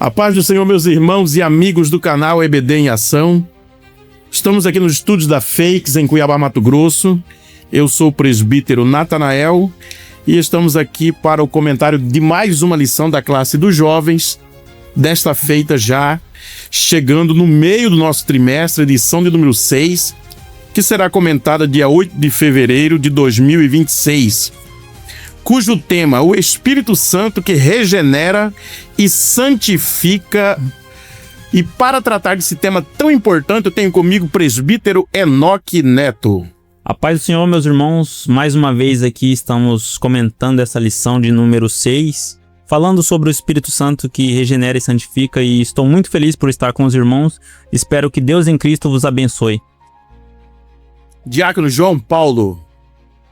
A paz do Senhor, meus irmãos e amigos do canal EBD em Ação. Estamos aqui nos estúdios da Fakes, em Cuiabá, Mato Grosso. Eu sou o presbítero Natanael e estamos aqui para o comentário de mais uma lição da classe dos jovens, desta feita já chegando no meio do nosso trimestre, edição de número 6, que será comentada dia 8 de fevereiro de 2026. Cujo tema, o Espírito Santo que regenera e santifica. E para tratar desse tema tão importante, eu tenho comigo o presbítero Enoque Neto. A paz do Senhor, meus irmãos, mais uma vez aqui estamos comentando essa lição de número 6, falando sobre o Espírito Santo que regenera e santifica, e estou muito feliz por estar com os irmãos. Espero que Deus em Cristo vos abençoe. Diácono João Paulo.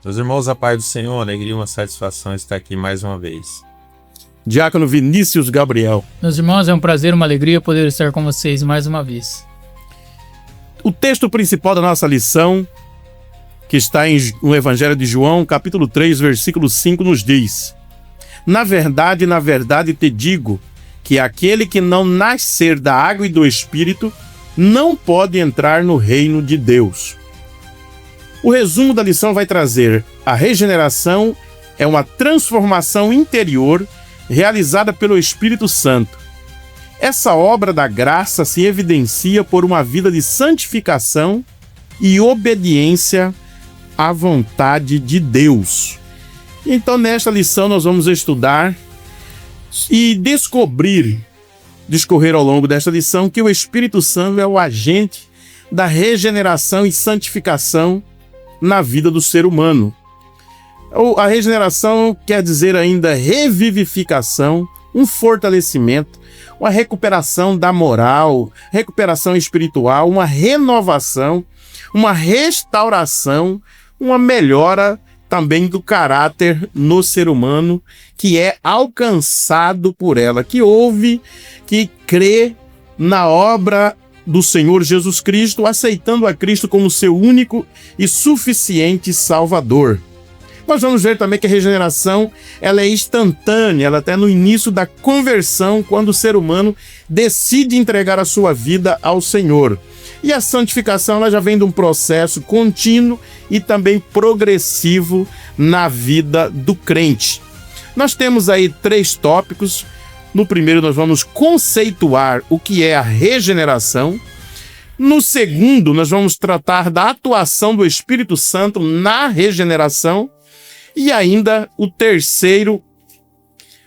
Meus irmãos, a paz do Senhor, alegria e uma satisfação estar aqui mais uma vez. Diácono Vinícius Gabriel. Meus irmãos, é um prazer, uma alegria poder estar com vocês mais uma vez. O texto principal da nossa lição, que está no Evangelho de João, capítulo 3, versículo 5, nos diz: na verdade te digo, que aquele que não nascer da água e do Espírito não pode entrar no reino de Deus. O resumo da lição vai trazer: a regeneração é uma transformação interior realizada pelo Espírito Santo. Essa obra da graça se evidencia por uma vida de santificação e obediência à vontade de Deus. Então, nesta lição, nós vamos estudar e discorrer ao longo desta lição que o Espírito Santo é o agente da regeneração e santificação na vida do ser humano. A regeneração quer dizer ainda revivificação, um fortalecimento, uma recuperação da moral, recuperação espiritual, uma renovação, uma restauração, uma melhora também do caráter no ser humano, que é alcançado por ela, que ouve, que crê na obra do Senhor Jesus Cristo, aceitando a Cristo como seu único e suficiente Salvador. Nós vamos ver também que a regeneração ela é instantânea, ela está no início da conversão, quando o ser humano decide entregar a sua vida ao Senhor. E a santificação ela já vem de um processo contínuo e também progressivo na vida do crente. Nós temos aí 3 tópicos. No primeiro nós vamos conceituar o que é a regeneração. No segundo nós vamos tratar da atuação do Espírito Santo na regeneração. E ainda o terceiro,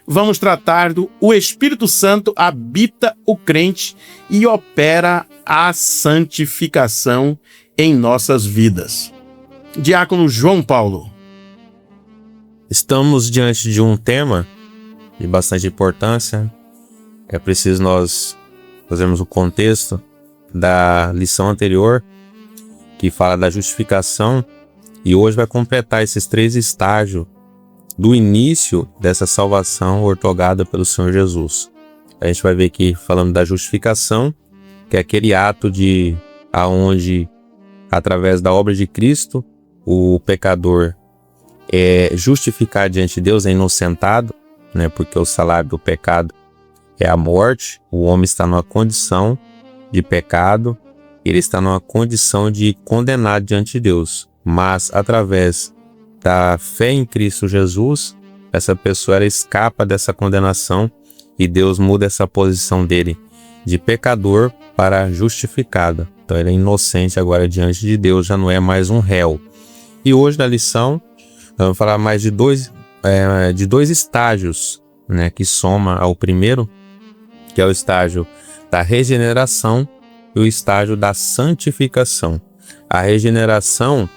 vamos tratar do o Espírito Santo habita o crente e opera a santificação em nossas vidas. Diácono João Paulo. Estamos diante de um tema de bastante importância. É preciso nós fazermos o contexto da lição anterior, que fala da justificação, e hoje vai completar esses 3 estágios do início dessa salvação ortogada pelo Senhor Jesus. A gente vai ver aqui falando da justificação, que é aquele ato aonde, através da obra de Cristo, o pecador é justificado diante de Deus, é inocentado, né? Porque o salário do pecado é a morte. O homem está numa condição de pecado, ele está numa condição de condenado diante de Deus. Mas através da fé em Cristo Jesus, essa pessoa ela escapa dessa condenação e Deus muda essa posição dele de pecador para justificado. Então ele é inocente agora diante de Deus, já não é mais um réu. E hoje na lição vamos falar mais de dois estágios, né, que soma ao primeiro, que é o estágio da regeneração e o estágio da santificação. A regeneração,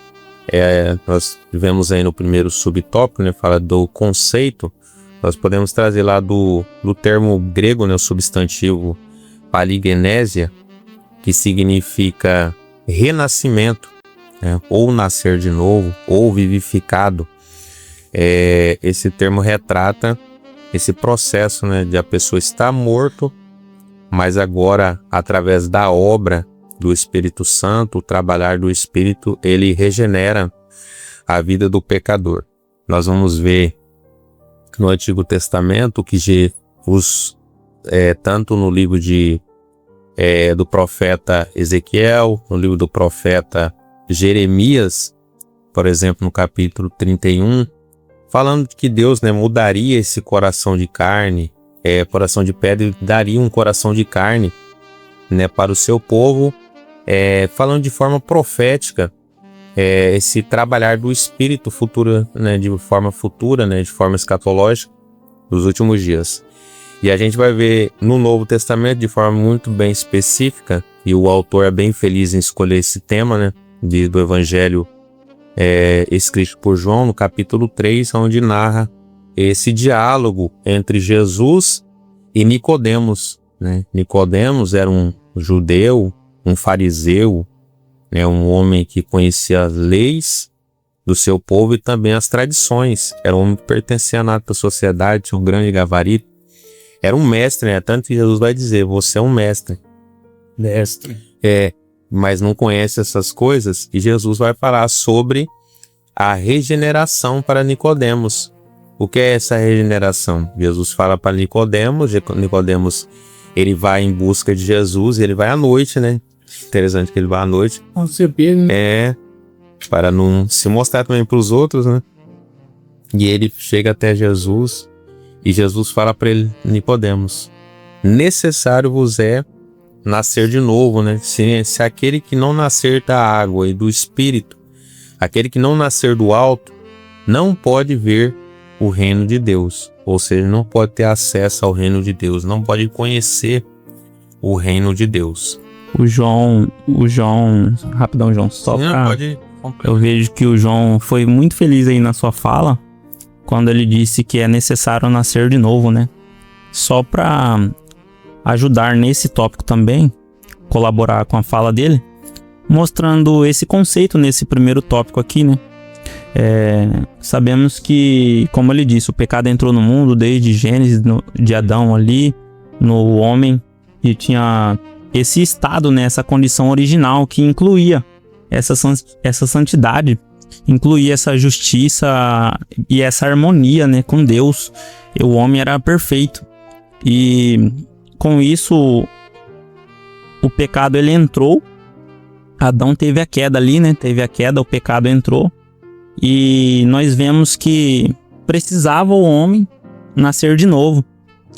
nós vemos aí no primeiro subtópico, né, fala do conceito. Nós podemos trazer lá do termo grego, né, o substantivo paligenésia, que significa renascimento, né, ou nascer de novo, ou vivificado. Esse termo retrata esse processo, né, de a pessoa estar morto, mas agora, através da obra do Espírito Santo, o trabalhar do Espírito, ele regenera a vida do pecador. Nós vamos ver no Antigo Testamento que os tanto no livro do profeta Ezequiel, no livro do profeta Jeremias, por exemplo, no capítulo 31, falando que Deus, né, mudaria esse coração de carne, coração de pedra, e daria um coração de carne, né, para o seu povo, falando de forma profética, esse trabalhar do Espírito futuro, né, de forma futura, né, de forma escatológica, dos últimos dias. E a gente vai ver no Novo Testamento de forma muito bem específica, e o autor é bem feliz em escolher esse tema, né, do Evangelho escrito por João, no capítulo 3, onde narra esse diálogo entre Jesus e Nicodemos, né? Nicodemos era um judeu, um fariseu, né, um homem que conhecia as leis do seu povo e também as tradições. Era um homem que pertencia à alta sociedade, tinha um grande gabarito. Era um mestre, né? Tanto que Jesus vai dizer, você é um mestre. Mestre. Mas não conhece essas coisas. E Jesus vai falar sobre a regeneração para Nicodemos. O que é essa regeneração? Jesus fala para Nicodemos. Nicodemos, ele vai em busca de Jesus, ele vai à noite, né? Interessante que ele vai à noite. Para não se mostrar também para os outros, né? E ele chega até Jesus e Jesus fala para ele, Nicodemos, necessário vos é nascer de novo, né? Se aquele que não nascer da água e do Espírito, aquele que não nascer do alto, não pode ver o reino de Deus. Ou seja, não pode ter acesso ao reino de Deus, não pode conhecer o reino de Deus. O João, rapidão, João, só pra... Eu vejo que o João foi muito feliz aí na sua fala, quando ele disse que é necessário nascer de novo, né? Só pra ajudar nesse tópico também, colaborar com a fala dele, mostrando esse conceito nesse primeiro tópico aqui, né? Sabemos que, como ele disse, o pecado entrou no mundo desde Gênesis, de Adão ali, no homem, e tinha esse estado, né, essa condição original que incluía essa santidade, incluía essa justiça e essa harmonia, né, com Deus. E o homem era perfeito. E com isso, o pecado ele entrou. Adão teve a queda ali, né? Teve a queda, o pecado entrou. E nós vemos que precisava o homem nascer de novo.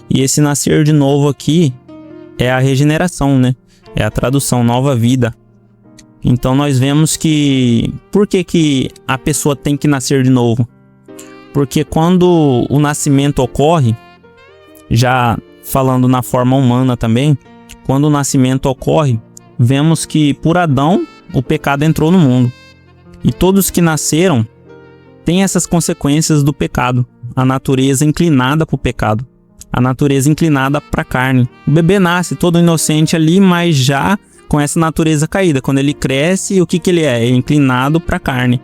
E esse nascer de novo aqui é a regeneração, né? É a tradução, nova vida. Então nós vemos que... Por que a pessoa tem que nascer de novo? Porque quando o nascimento ocorre, já falando na forma humana também, quando o nascimento ocorre, vemos que por Adão o pecado entrou no mundo. E todos que nasceram têm essas consequências do pecado. A natureza inclinada para o pecado. A natureza inclinada para a carne. O bebê nasce todo inocente ali, mas já com essa natureza caída. Quando ele cresce, o que ele é? É inclinado para a carne.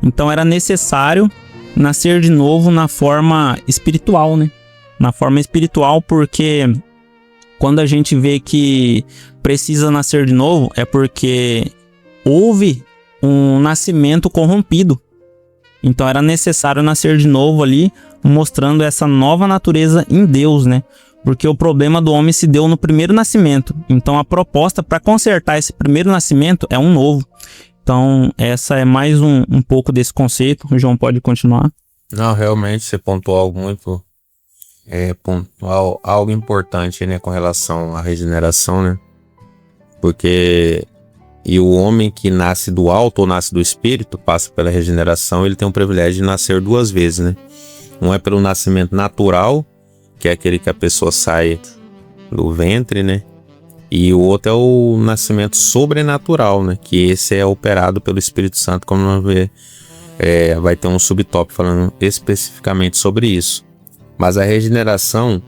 Então era necessário nascer de novo na forma espiritual, né? Na forma espiritual, porque quando a gente vê que precisa nascer de novo, é porque houve um nascimento corrompido. Então era necessário nascer de novo ali, mostrando essa nova natureza em Deus, né? Porque o problema do homem se deu no primeiro nascimento. Então a proposta para consertar esse primeiro nascimento é um novo. Então essa é mais um pouco desse conceito. O João pode continuar. Não, realmente você pontuou algo muito... algo importante, né, com relação à regeneração, né? Porque o homem que nasce do alto ou nasce do espírito, passa pela regeneração, ele tem o privilégio de nascer duas vezes, né? Um é pelo nascimento natural, que é aquele que a pessoa sai do ventre, né? E o outro é o nascimento sobrenatural, né? Que esse é operado pelo Espírito Santo, como nós vemos. Vai ter um subtópico falando especificamente sobre isso. Mas a regeneração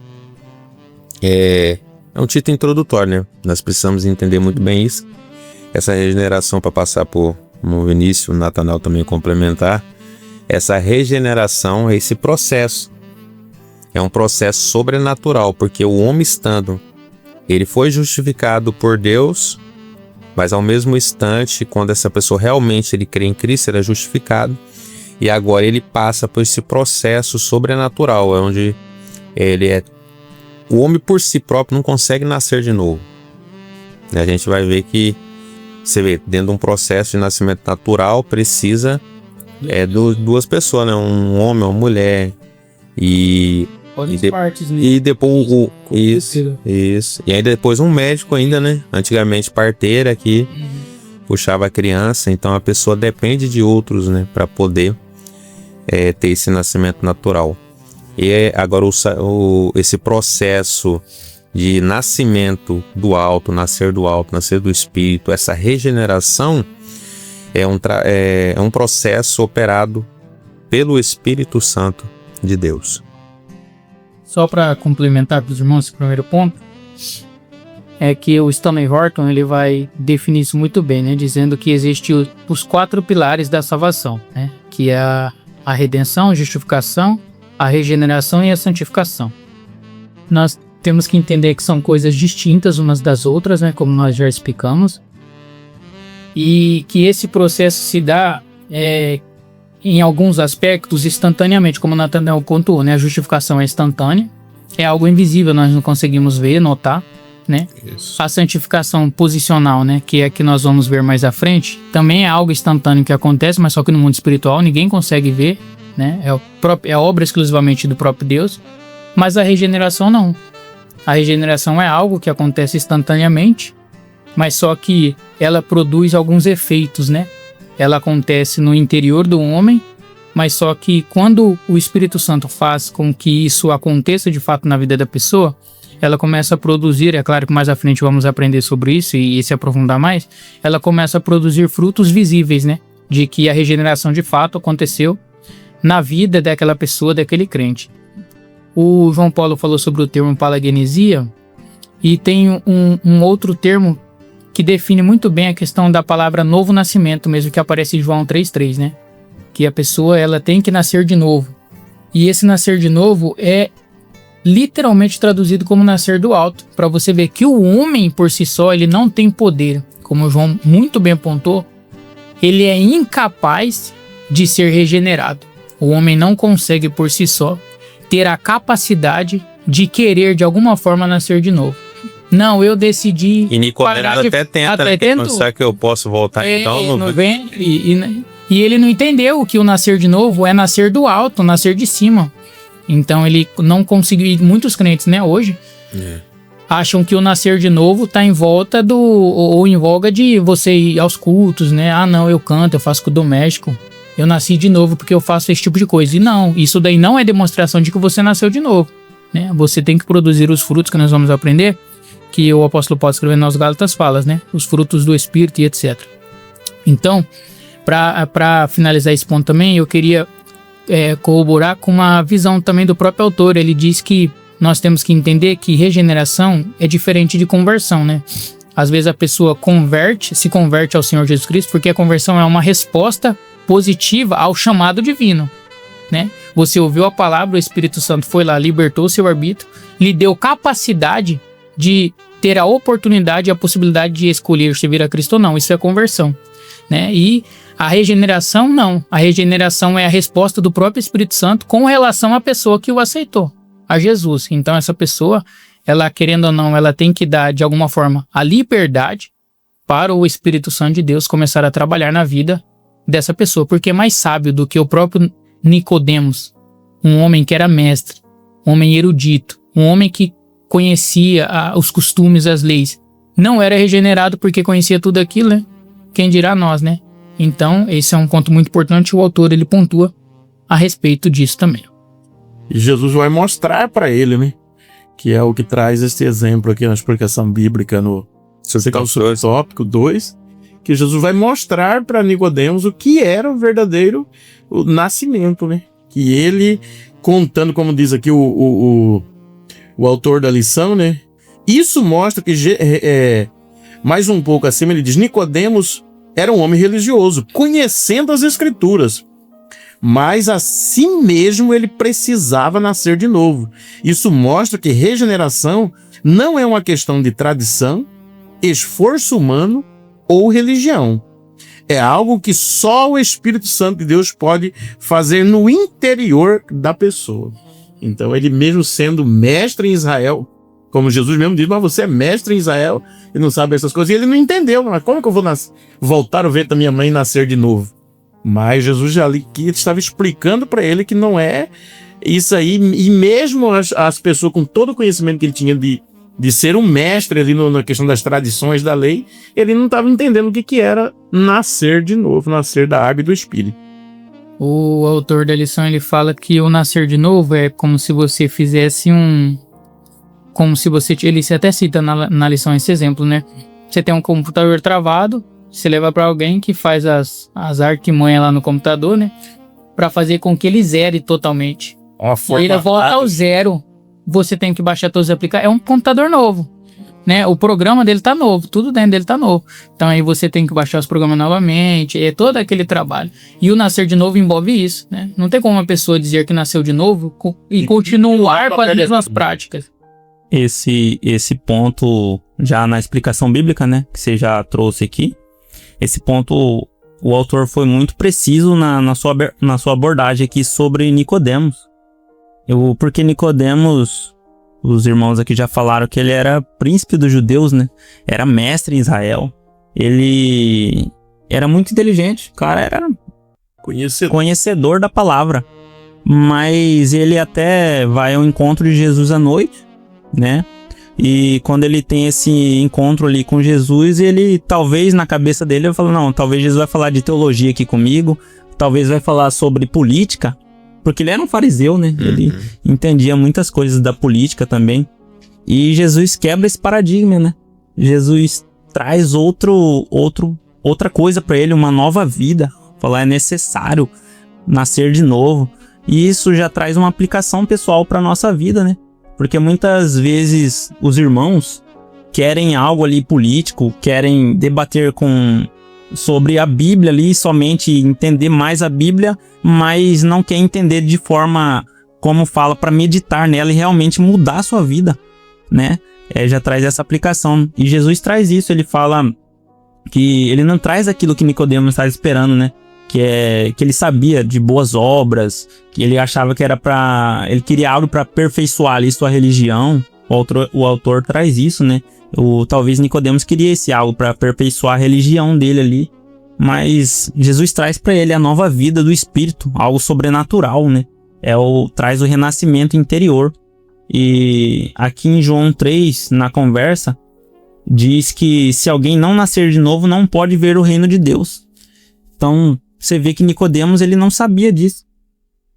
é um título introdutório, né? Nós precisamos entender muito bem isso. Essa regeneração, para passar por no Vinícius, o Natanael também complementar, essa regeneração é esse processo. É um processo sobrenatural, porque o homem estando, ele foi justificado por Deus, mas ao mesmo instante, quando essa pessoa realmente ele crê em Cristo, ele é justificado, e agora ele passa por esse processo sobrenatural, onde ele é o homem por si próprio não consegue nascer de novo. E a gente vai ver que, você vê, dentro de um processo de nascimento natural, precisa duas pessoas, né? Um homem, uma mulher. E partes, né? e depois isso. E aí depois um médico ainda, né? Antigamente parteira que puxava a criança. Então a pessoa depende de outros, né? Para poder ter esse nascimento natural. E agora esse processo de nascimento do alto, nascer do espírito, essa regeneração é um processo operado pelo Espírito Santo de Deus. Só para complementar para os irmãos esse primeiro ponto, é que o Stanley Horton ele vai definir isso muito bem, né? Dizendo que existem os 4 pilares da salvação, né? Que é a redenção, a justificação, a regeneração e a santificação. Nós temos que entender que são coisas distintas umas das outras, né? Como nós já explicamos. E que esse processo se dá em alguns aspectos instantaneamente, como o Nathanael pontuou, né? A justificação é instantânea, é algo invisível, nós não conseguimos ver, notar, né? Isso. A santificação posicional, né? Que é que nós vamos ver mais à frente, também é algo instantâneo que acontece, mas só que no mundo espiritual ninguém consegue ver, né? É obra exclusivamente do próprio Deus, mas a regeneração não. A regeneração é algo que acontece instantaneamente, mas só que ela produz alguns efeitos, né? Ela acontece no interior do homem, mas só que quando o Espírito Santo faz com que isso aconteça de fato na vida da pessoa, ela começa a produzir, é claro que mais à frente vamos aprender sobre isso e se aprofundar mais, ela começa a produzir frutos visíveis, né? De que a regeneração de fato aconteceu na vida daquela pessoa, daquele crente. O João Paulo falou sobre o termo palagenesia e tem um outro termo que define muito bem a questão da palavra novo nascimento, mesmo que aparece em João 3,3, né? Que a pessoa ela tem que nascer de novo. E esse nascer de novo é literalmente traduzido como nascer do alto, para você ver que o homem por si só ele não tem poder, como o João muito bem apontou, ele é incapaz de ser regenerado. O homem não consegue por si só ter a capacidade de querer de alguma forma nascer de novo. Não, eu decidi. E Nicodemo até tenta, né? Será que eu posso voltar então? Não vem, e ele não entendeu que o nascer de novo é nascer do alto, nascer de cima. Então ele não conseguiu. E muitos crentes, né, hoje, acham que o nascer de novo está em volta ou em voga de você ir aos cultos, né? Ah, não, eu canto, eu faço com o doméstico. Eu nasci de novo porque eu faço esse tipo de coisa. E não, isso daí não é demonstração de que você nasceu de novo, né? Você tem que produzir os frutos que nós vamos aprender, que o apóstolo Paulo escrevendo aos Gálatas fala, né? Os frutos do Espírito e etc. Então, para finalizar esse ponto também, eu queria corroborar com uma visão também do próprio autor. Ele diz que nós temos que entender que regeneração é diferente de conversão, né? Às vezes a pessoa se converte ao Senhor Jesus Cristo porque a conversão é uma resposta positiva ao chamado divino, né? Você ouviu a palavra, o Espírito Santo foi lá, libertou o seu arbítrio, lhe deu capacidade de ter a oportunidade e a possibilidade de escolher se vir a Cristo ou não. Isso é conversão, né? E a regeneração não. A regeneração é a resposta do próprio Espírito Santo com relação à pessoa que o aceitou, a Jesus. Então essa pessoa, ela querendo ou não, ela tem que dar de alguma forma a liberdade para o Espírito Santo de Deus começar a trabalhar na vida dessa pessoa, porque é mais sábio do que o próprio Nicodemos, um homem que era mestre, um homem erudito, um homem que conhecia os costumes, as leis, não era regenerado porque conhecia tudo aquilo, né? Quem dirá nós, né? Então, esse é um ponto muito importante, o autor ele pontua a respeito disso também. E Jesus vai mostrar para ele, né? Que é o que traz esse exemplo aqui na explicação bíblica no subtópico 2, que Jesus vai mostrar para Nicodemos o que era o verdadeiro nascimento, né? Que ele, contando, como diz aqui o autor da lição, né? Isso mostra que, mais um pouco acima, ele diz: Nicodemos era um homem religioso, conhecendo as Escrituras, mas a si mesmo ele precisava nascer de novo. Isso mostra que regeneração não é uma questão de tradição, esforço humano ou religião. É algo que só o Espírito Santo de Deus pode fazer no interior da pessoa. Então ele mesmo sendo mestre em Israel, Como Jesus mesmo diz, mas você é mestre em Israel e não sabe essas coisas. E ele não entendeu, mas como que eu vou voltar ao ventre da minha mãe e nascer de novo? Mas Jesus já ali que estava explicando para ele que não é isso aí. E mesmo as pessoas com todo o conhecimento que ele tinha de ser um mestre ali na questão das tradições da lei, ele não estava entendendo o que era nascer de novo, nascer da água e do Espírito. O autor da lição, ele fala que o nascer de novo é como se você fizesse como se você... Ele até cita na lição esse exemplo, né? Você tem um computador travado, você leva para alguém que faz as artimanhas lá no computador, né? Para fazer com que ele zere totalmente. Ele volta ao zero. Você tem que baixar todos os aplicativos. É um computador novo, né? O programa dele tá novo, tudo dentro dele tá novo. Então aí você tem que baixar os programas novamente, é todo aquele trabalho. E o nascer de novo envolve isso, né? Não tem como uma pessoa dizer que nasceu de novo e continuar com as mesmas práticas. Esse ponto, já na explicação bíblica, né, que você já trouxe aqui, esse ponto, o autor foi muito preciso na sua abordagem aqui sobre Nicodemos. Porque Nicodemos, os irmãos aqui já falaram que ele era príncipe dos judeus, né, era mestre em Israel, ele era muito inteligente, o cara era conhecedor da palavra, mas ele até vai ao encontro de Jesus à noite, né? E quando ele tem esse encontro ali com Jesus, ele talvez na cabeça dele, ele fala, não, talvez Jesus vai falar de teologia aqui comigo, talvez vai falar sobre política, porque ele era um fariseu, né? Ele entendia muitas coisas da política também. E Jesus quebra esse paradigma, né? Jesus traz outra coisa para ele, uma nova vida. Falar, é necessário nascer de novo. E isso já traz uma aplicação pessoal para nossa vida, né? Porque muitas vezes os irmãos querem algo ali político, querem debater sobre a Bíblia ali, somente entender mais a Bíblia, mas não quer entender de forma como fala para meditar nela e realmente mudar a sua vida, né? Já traz essa aplicação. E Jesus traz isso, ele fala que ele não traz aquilo que Nicodemos estava esperando, né? Que ele sabia de boas obras, que ele achava que era ele queria algo para aperfeiçoar ali sua religião. O autor traz isso, né? Talvez Nicodemos queria esse algo para aperfeiçoar a religião dele ali, mas Jesus traz para ele a nova vida do Espírito, algo sobrenatural, né? Traz o renascimento interior. E aqui em João 3, na conversa, diz que se alguém não nascer de novo, não pode ver o reino de Deus. Então, você vê que Nicodemos, ele não sabia disso.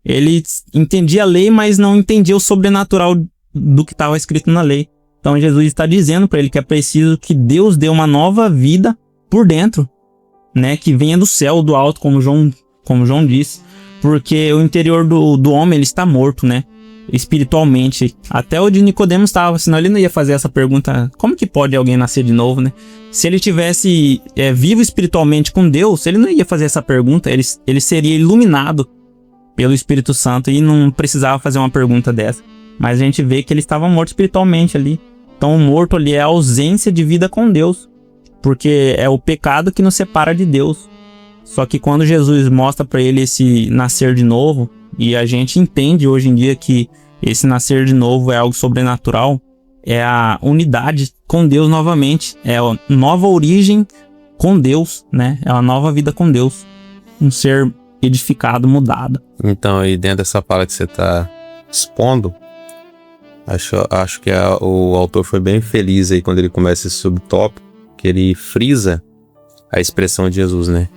Ele entendia a lei, mas não entendia o sobrenatural do que estava escrito na lei. Então, Jesus está dizendo para ele que é preciso que Deus dê uma nova vida por dentro, né? Que venha do céu, do alto, como João disse. Porque o interior do homem, ele está morto, né? Espiritualmente. Até o de Nicodemos estava, senão ele não ia fazer essa pergunta, como que pode alguém nascer de novo, né? Se ele tivesse vivo espiritualmente com Deus, ele não ia fazer essa pergunta, ele seria iluminado pelo Espírito Santo e não precisava fazer uma pergunta dessa. Mas a gente vê que ele estava morto espiritualmente ali. Então o morto ali é a ausência de vida com Deus, porque é o pecado que nos separa de Deus. Só que quando Jesus mostra para ele esse nascer de novo, e a gente entende hoje em dia que esse nascer de novo é algo sobrenatural, é a unidade com Deus novamente, é a nova origem com Deus, né? É uma nova vida com Deus, um ser edificado, mudado. Então, aí dentro dessa palavra que você está expondo, acho que o autor foi bem feliz aí quando ele começa esse subtópico, que ele frisa a expressão de Jesus, né?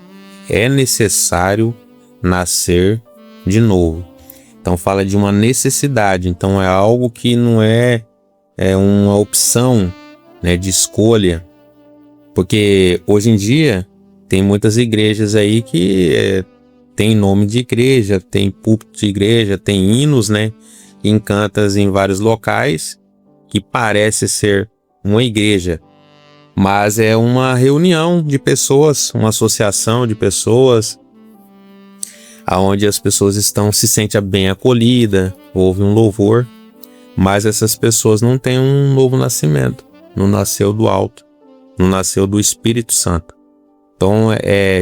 É necessário nascer de novo. Então fala de uma necessidade, então é algo que não é uma opção, né, de escolha, porque hoje em dia tem muitas igrejas aí que tem nome de igreja, tem púlpito de igreja, tem hinos, né, encantas em vários locais que parece ser uma igreja, mas é uma reunião de pessoas, uma associação de pessoas, aonde as pessoas se sentem bem acolhidas, houve um louvor, mas essas pessoas não têm um novo nascimento, não nasceu do alto, não nasceu do Espírito Santo. Então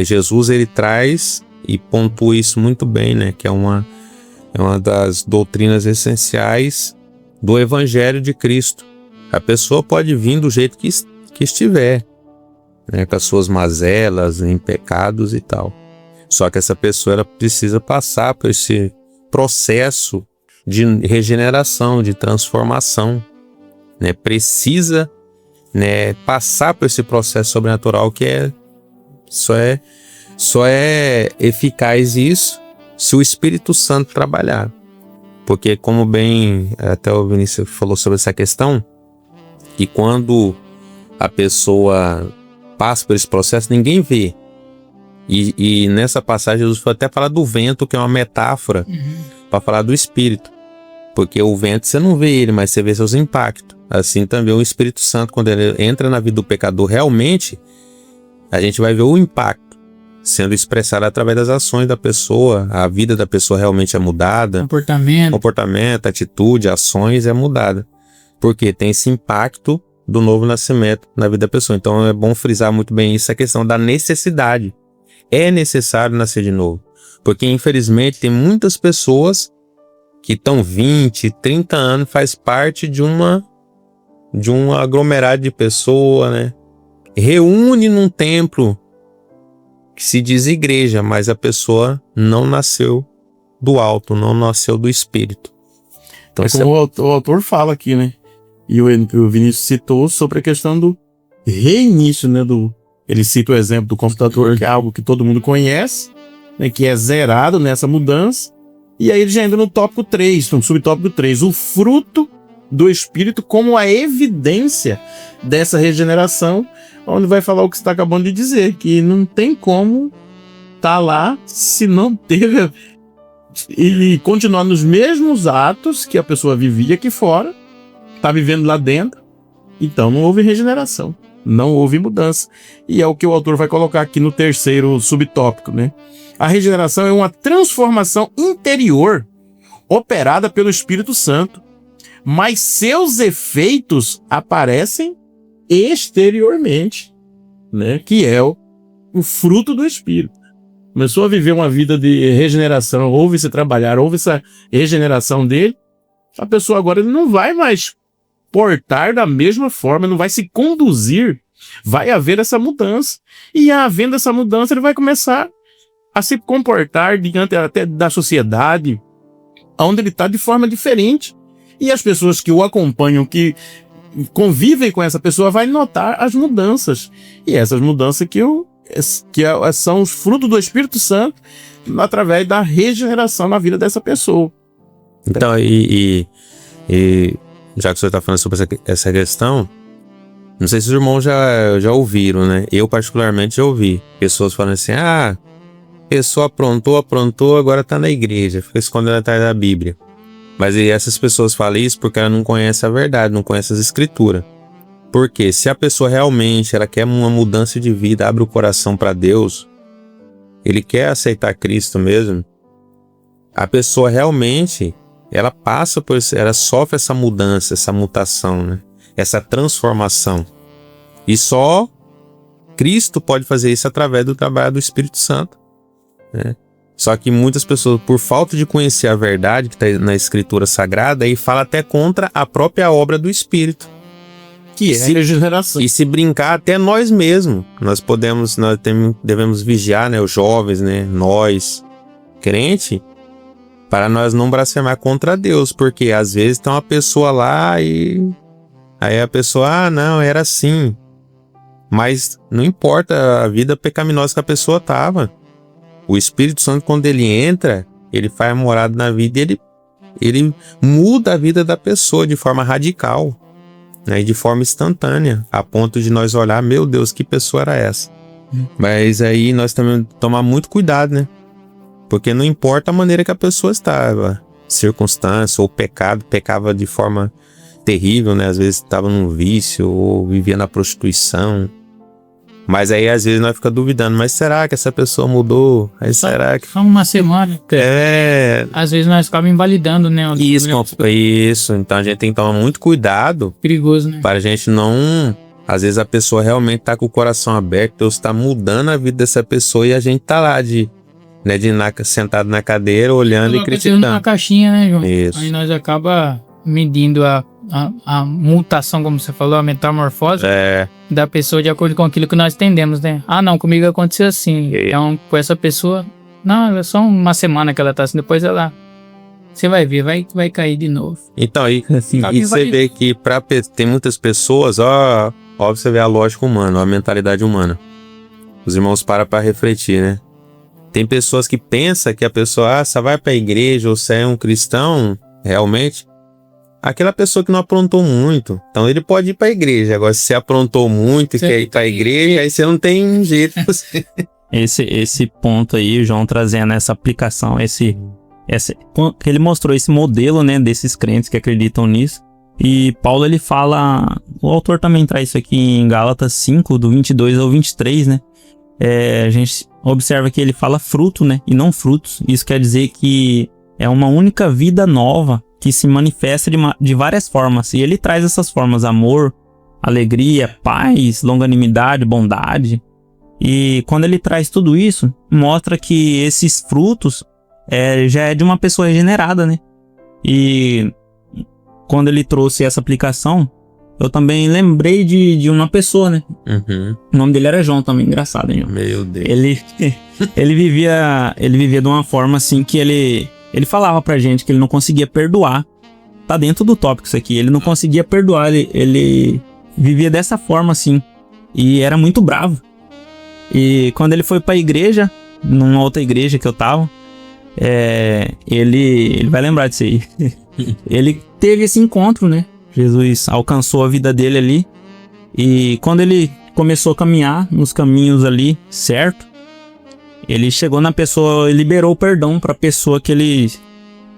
Jesus ele traz e pontua isso muito bem, né? Que é uma das doutrinas essenciais do Evangelho de Cristo, A pessoa pode vir do jeito que estiver, né, com as suas mazelas, em pecados e tal. Só que essa pessoa ela precisa passar por esse processo de regeneração, de transformação, né? Precisa, né, passar por esse processo sobrenatural que só é eficaz isso se o Espírito Santo trabalhar. Porque como bem até o Vinícius falou sobre essa questão, que quando a pessoa passa por esse processo, ninguém vê. E nessa passagem Jesus foi até falar do vento, que é uma metáfora para falar do Espírito. Porque o vento você não vê ele, mas você vê seus impactos. Assim também o Espírito Santo, quando ele entra na vida do pecador, realmente a gente vai ver o impacto sendo expressado através das ações da pessoa. A vida da pessoa realmente é mudada. Comportamento, atitude, ações é mudada. Porque tem esse impacto do novo nascimento na vida da pessoa. Então é bom frisar muito bem isso, a questão da necessidade. É necessário nascer de novo. Porque infelizmente tem muitas pessoas que estão 20, 30 anos, faz parte de um aglomerado de pessoas, né? Reúne num templo que se diz igreja, mas a pessoa não nasceu do alto, não nasceu do Espírito. Então, como o autor fala aqui, né? E o Vinícius citou sobre a questão do reinício, né? Ele cita o exemplo do computador, que é algo que todo mundo conhece, né, que é zerado nessa mudança. E aí ele já entra no tópico 3, no subtópico 3, o fruto do Espírito como a evidência dessa regeneração, onde vai falar o que você está acabando de dizer, que não tem como estar lá se não teve e continuar nos mesmos atos que a pessoa vivia aqui fora, está vivendo lá dentro, então não houve regeneração, não houve mudança. E é o que o autor vai colocar aqui no terceiro subtópico, né? A regeneração é uma transformação interior operada pelo Espírito Santo, mas seus efeitos aparecem exteriormente, né? Que é o fruto do Espírito. Começou a viver uma vida de regeneração, houve esse trabalhar, houve essa regeneração dele, a pessoa agora ele não vai mais portar da mesma forma, não vai se conduzir, vai haver essa mudança. E havendo essa mudança, ele vai começar a se comportar diante até da sociedade, onde ele está de forma diferente. E as pessoas que o acompanham, que convivem com essa pessoa, vai notar as mudanças. E essas mudanças são os frutos do Espírito Santo através da regeneração na vida dessa pessoa. Então, já que o senhor está falando sobre essa questão, não sei se os irmãos já ouviram, né? Eu particularmente já ouvi pessoas falando assim, pessoa aprontou, agora está na igreja, fica escondendo atrás da Bíblia. Mas essas pessoas falam isso porque ela não conhece a verdade, não conhece as escrituras. Porque se a pessoa realmente ela quer uma mudança de vida, abre o coração para Deus, ele quer aceitar Cristo mesmo, a pessoa realmente ela passa por isso, ela sofre essa mudança, essa mutação, né? Essa transformação. E só Cristo pode fazer isso através do trabalho do Espírito Santo, né? Só que muitas pessoas, por falta de conhecer a verdade que está na Escritura Sagrada, aí fala até contra a própria obra do Espírito, que é a regeneração. E se brincar até nós mesmos, nós devemos vigiar, né, os jovens, né, nós, crente, para nós não blasfemar contra Deus, porque às vezes tem uma pessoa lá e aí a pessoa, não, era assim. Mas não importa a vida pecaminosa que a pessoa estava. O Espírito Santo, quando ele entra, ele faz morada na vida e ele muda a vida da pessoa de forma radical, né, e de forma instantânea, a ponto de nós olhar, meu Deus, que pessoa era essa? Mas aí nós também tomar muito cuidado, né? Porque não importa a maneira que a pessoa estava, circunstância ou pecado, pecava de forma terrível, né? Às vezes estava num vício ou vivia na prostituição. Mas aí às vezes nós ficamos duvidando, mas será que essa pessoa mudou? Aí será que... Só uma semana. Às vezes nós ficamos invalidando, né? Isso. Então a gente tem que tomar muito cuidado. Perigoso, né? Para a gente não... Às vezes a pessoa realmente está com o coração aberto, Deus está mudando a vida dessa pessoa e a gente tá lá sentado na cadeira, olhando e criticando. Na caixinha, né, João? Isso. Aí nós acaba medindo a mutação, como você falou, a metamorfose É, da pessoa de acordo com aquilo que nós entendemos, né? Ah, não, comigo aconteceu assim. Então, com essa pessoa, não, é só uma semana que ela tá assim, depois ela... Você vai ver, vai cair de novo. então, e Assim, você vê que tem muitas pessoas, ó, você vê a lógica humana, a mentalidade humana. Os irmãos param pra refletir, né? Tem pessoas que pensam que a pessoa, você vai pra igreja ou você é um cristão, realmente, aquela pessoa que não aprontou muito. Então ele pode ir pra igreja. Agora, se você aprontou muito e quer ir pra igreja, aí você não tem jeito. Esse ponto aí, o João trazendo essa aplicação, ele mostrou esse modelo, né, desses crentes que acreditam nisso. E Paulo, ele fala, o autor também traz isso aqui em Gálatas 5, do 22 ao 23, né? A gente observa que ele fala fruto, né, e não frutos. Isso quer dizer que é uma única vida nova que se manifesta de várias formas. E ele traz essas formas: amor, alegria, paz, longanimidade, bondade. E quando ele traz tudo isso, mostra que esses frutos já é de uma pessoa regenerada, né? E quando ele trouxe essa aplicação, eu também lembrei de uma pessoa, né? Uhum. O nome dele era João também, engraçado, hein? Meu Deus. Ele vivia de uma forma assim que ele falava pra gente que ele não conseguia perdoar. Tá dentro do tópico isso aqui. Ele não conseguia perdoar, ele vivia dessa forma assim. E era muito bravo. E quando ele foi pra igreja, numa outra igreja que eu tava, ele vai lembrar disso aí. Ele teve esse encontro, né? Jesus alcançou a vida dele ali. E quando ele começou a caminhar nos caminhos ali, certo? Ele chegou na pessoa, liberou o perdão pra pessoa que ele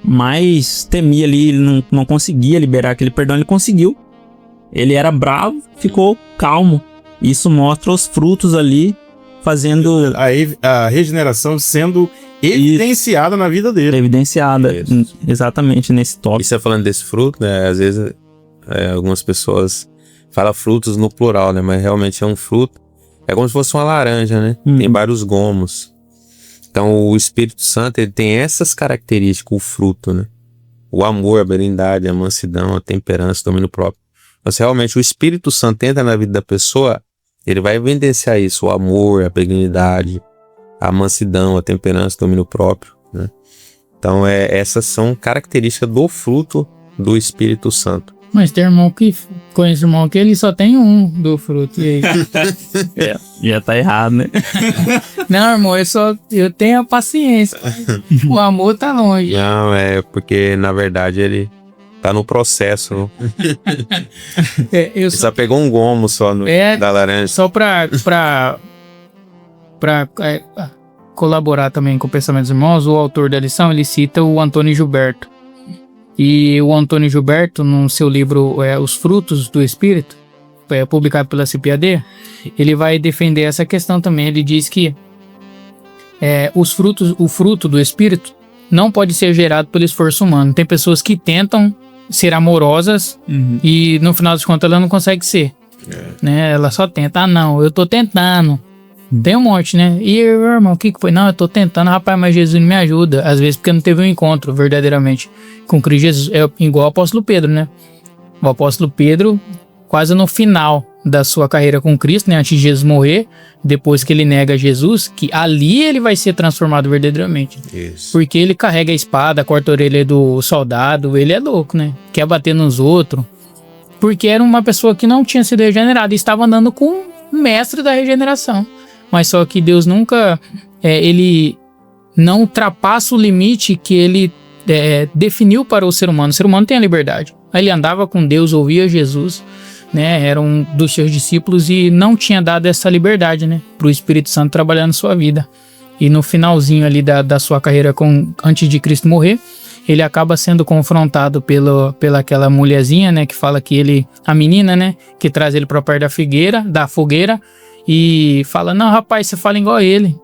mais temia ali. Ele não conseguia liberar aquele perdão, ele conseguiu. Ele era bravo, ficou calmo. Isso mostra os frutos ali, fazendo... A regeneração sendo evidenciada na vida dele. Evidenciada, Isso. exatamente nesse E tópico. você falando desse fruto, né? Às vezes algumas pessoas falam frutos no plural, né? Mas realmente é um fruto. É como se fosse uma laranja, né? Tem vários gomos. Então o Espírito Santo, ele tem essas características, o fruto, né? O amor, a benignidade, a mansidão, a temperança, o domínio próprio. Então, se realmente o Espírito Santo entra na vida da pessoa, ele vai evidenciar isso, o amor, a benignidade, a mansidão, a temperança, o domínio próprio, né? Então, essas são características do fruto do Espírito Santo. Mas tem irmão que conhece irmão que ele só tem um do fruto. E aí? Já tá errado, né? Não, irmão, eu tenho a paciência. O amor tá longe. Não, porque, na verdade, ele tá no processo. Eu Ele só pegou um gomo só da laranja. Só pra colaborar também com o pensamento dos irmãos, o autor da lição, ele cita o Antônio Gilberto. E o Antônio Gilberto, no seu livro Os Frutos do Espírito, publicado pela CPAD, ele vai defender essa questão também. Ele diz que o fruto do Espírito não pode ser gerado pelo esforço humano. Tem pessoas que tentam ser amorosas e no final das contas ela não consegue ser. Né? Ela só tenta, não, eu tô tentando. Tem um monte, né? E irmão, o que foi? Não, eu tô tentando, rapaz, mas Jesus não me ajuda. Às vezes porque não teve um encontro verdadeiramente com Cristo Jesus. É igual o apóstolo Pedro, né? O apóstolo Pedro, quase no final da sua carreira com Cristo, né? Antes de Jesus morrer, depois que ele nega Jesus, que ali ele vai ser transformado verdadeiramente. Isso. Porque ele carrega a espada, corta a orelha do soldado, ele é louco, né? Quer bater nos outros. Porque era uma pessoa que não tinha sido regenerada e estava andando com o mestre da regeneração. Mas só que Deus nunca, ele não ultrapassa o limite que ele definiu para o ser humano. O ser humano tem a liberdade. Aí ele andava com Deus, ouvia Jesus, né? Era um dos seus discípulos e não tinha dado essa liberdade, né? Para o Espírito Santo trabalhar na sua vida. E no finalzinho ali da sua carreira, antes de Cristo morrer, ele acaba sendo confrontado pela aquela mulherzinha, né? Que fala que a menina, né? Que traz ele para perto da fogueira. E fala, não, rapaz, você fala igual a ele.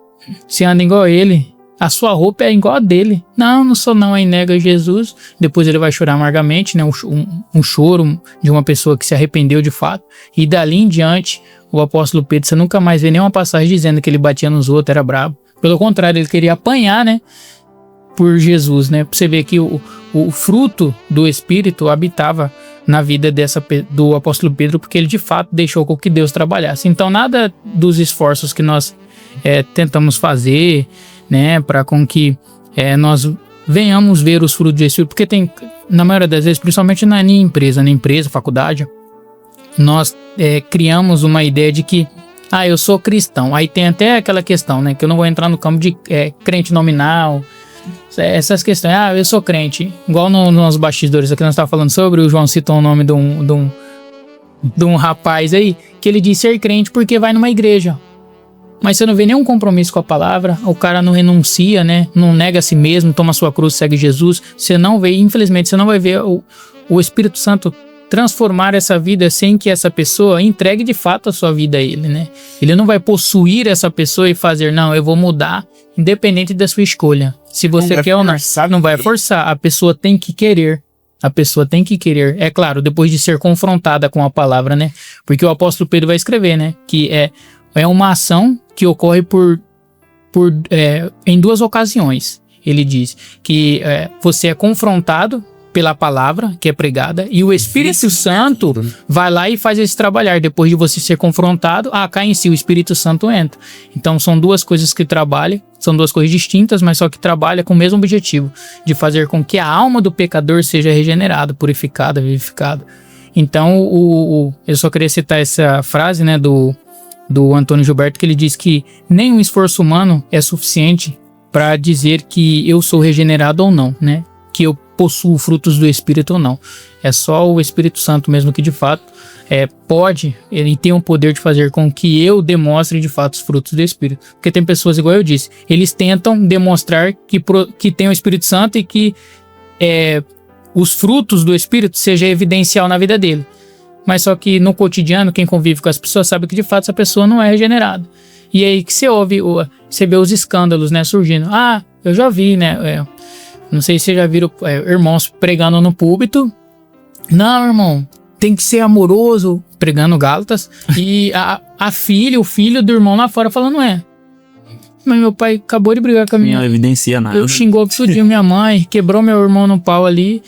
Você anda igual a ele. A sua roupa é igual a dele. Não sou não. Aí nega Jesus. Depois ele vai chorar amargamente, né? Um choro de uma pessoa que se arrependeu de fato. E dali em diante, o apóstolo Pedro, você nunca mais vê nenhuma passagem dizendo que ele batia nos outros, era brabo. Pelo contrário, ele queria apanhar, né? Por Jesus, né? Pra você ver que o fruto do Espírito habitava na vida do apóstolo Pedro, porque ele de fato deixou com que Deus trabalhasse. Então nada dos esforços que nós tentamos fazer, né, para com que nós venhamos ver os frutos do Espírito, porque tem, na maioria das vezes, principalmente na empresa, faculdade, nós criamos uma ideia de que eu sou cristão. Aí tem até aquela questão, né, que eu não vou entrar no campo de crente nominal, essas questões. Eu sou crente. Igual nos bastidores aqui nós estávamos falando sobre, o João citou o nome de um rapaz aí, que ele diz ser crente porque vai numa igreja. Mas você não vê nenhum compromisso com a palavra, o cara não renuncia, né? Não nega a si mesmo, toma sua cruz, segue Jesus. Você não vê, infelizmente, você não vai ver o Espírito Santo transformar essa vida sem que essa pessoa entregue de fato a sua vida a ele, né? Ele não vai possuir essa pessoa e fazer, não, eu vou mudar, independente da sua escolha. Se você quer ou não vai forçar. A pessoa tem que querer. A pessoa tem que querer. É claro, depois de ser confrontada com a palavra, né? Porque o apóstolo Pedro vai escrever, né? Que é uma ação que ocorre em duas ocasiões. Ele diz que você é confrontado pela palavra que é pregada e o Espírito Santo vai lá e faz esse trabalhar. Depois de você ser confrontado, cá em si o Espírito Santo entra. Então são duas coisas que trabalham, são duas coisas distintas, mas só que trabalham com o mesmo objetivo, de fazer com que a alma do pecador seja regenerada, purificada, vivificada. Então eu só queria citar essa frase, né, do Antônio Gilberto, que ele diz que nenhum esforço humano é suficiente para dizer que eu sou regenerado ou não, né? Que eu possuo frutos do Espírito ou não. É só o Espírito Santo mesmo que de fato pode, ele tem o poder de fazer com que eu demonstre de fato os frutos do Espírito. Porque tem pessoas, igual eu disse, eles tentam demonstrar que tem o Espírito Santo e que os frutos do Espírito seja evidencial na vida dele. Mas só que no cotidiano, quem convive com as pessoas sabe que de fato essa pessoa não é regenerada. E aí que você ouve, você vê os escândalos, né, surgindo. Eu já vi, né, não sei se vocês já viram irmãos pregando no púlpito. Não, irmão, tem que ser amoroso, pregando Gálatas. E o filho do irmão lá fora falando, mas meu pai acabou de brigar com a minha... Não evidencia nada. Eu xingou absurdinho minha mãe, quebrou meu irmão no pau ali.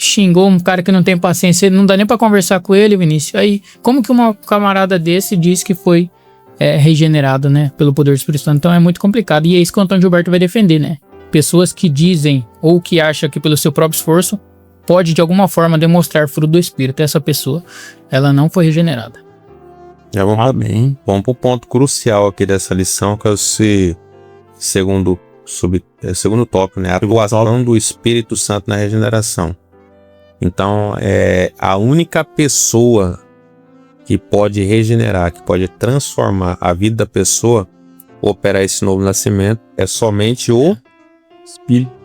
Xingou um cara que não tem paciência, não dá nem pra conversar com ele, Vinícius. Aí, como que uma camarada desse diz que foi regenerado, né, pelo poder do Espírito Santo? Então é muito complicado. E é isso que o Antônio Gilberto vai defender, né? Pessoas que dizem ou que acham que pelo seu próprio esforço pode de alguma forma demonstrar fruto do Espírito. Essa pessoa, ela não foi regenerada. Já vamos pro ponto crucial aqui dessa lição, que é o segundo tópico, né? A atuação do Espírito Santo na regeneração. Então, a única pessoa que pode regenerar, que pode transformar a vida da pessoa, operar esse novo nascimento, é somente o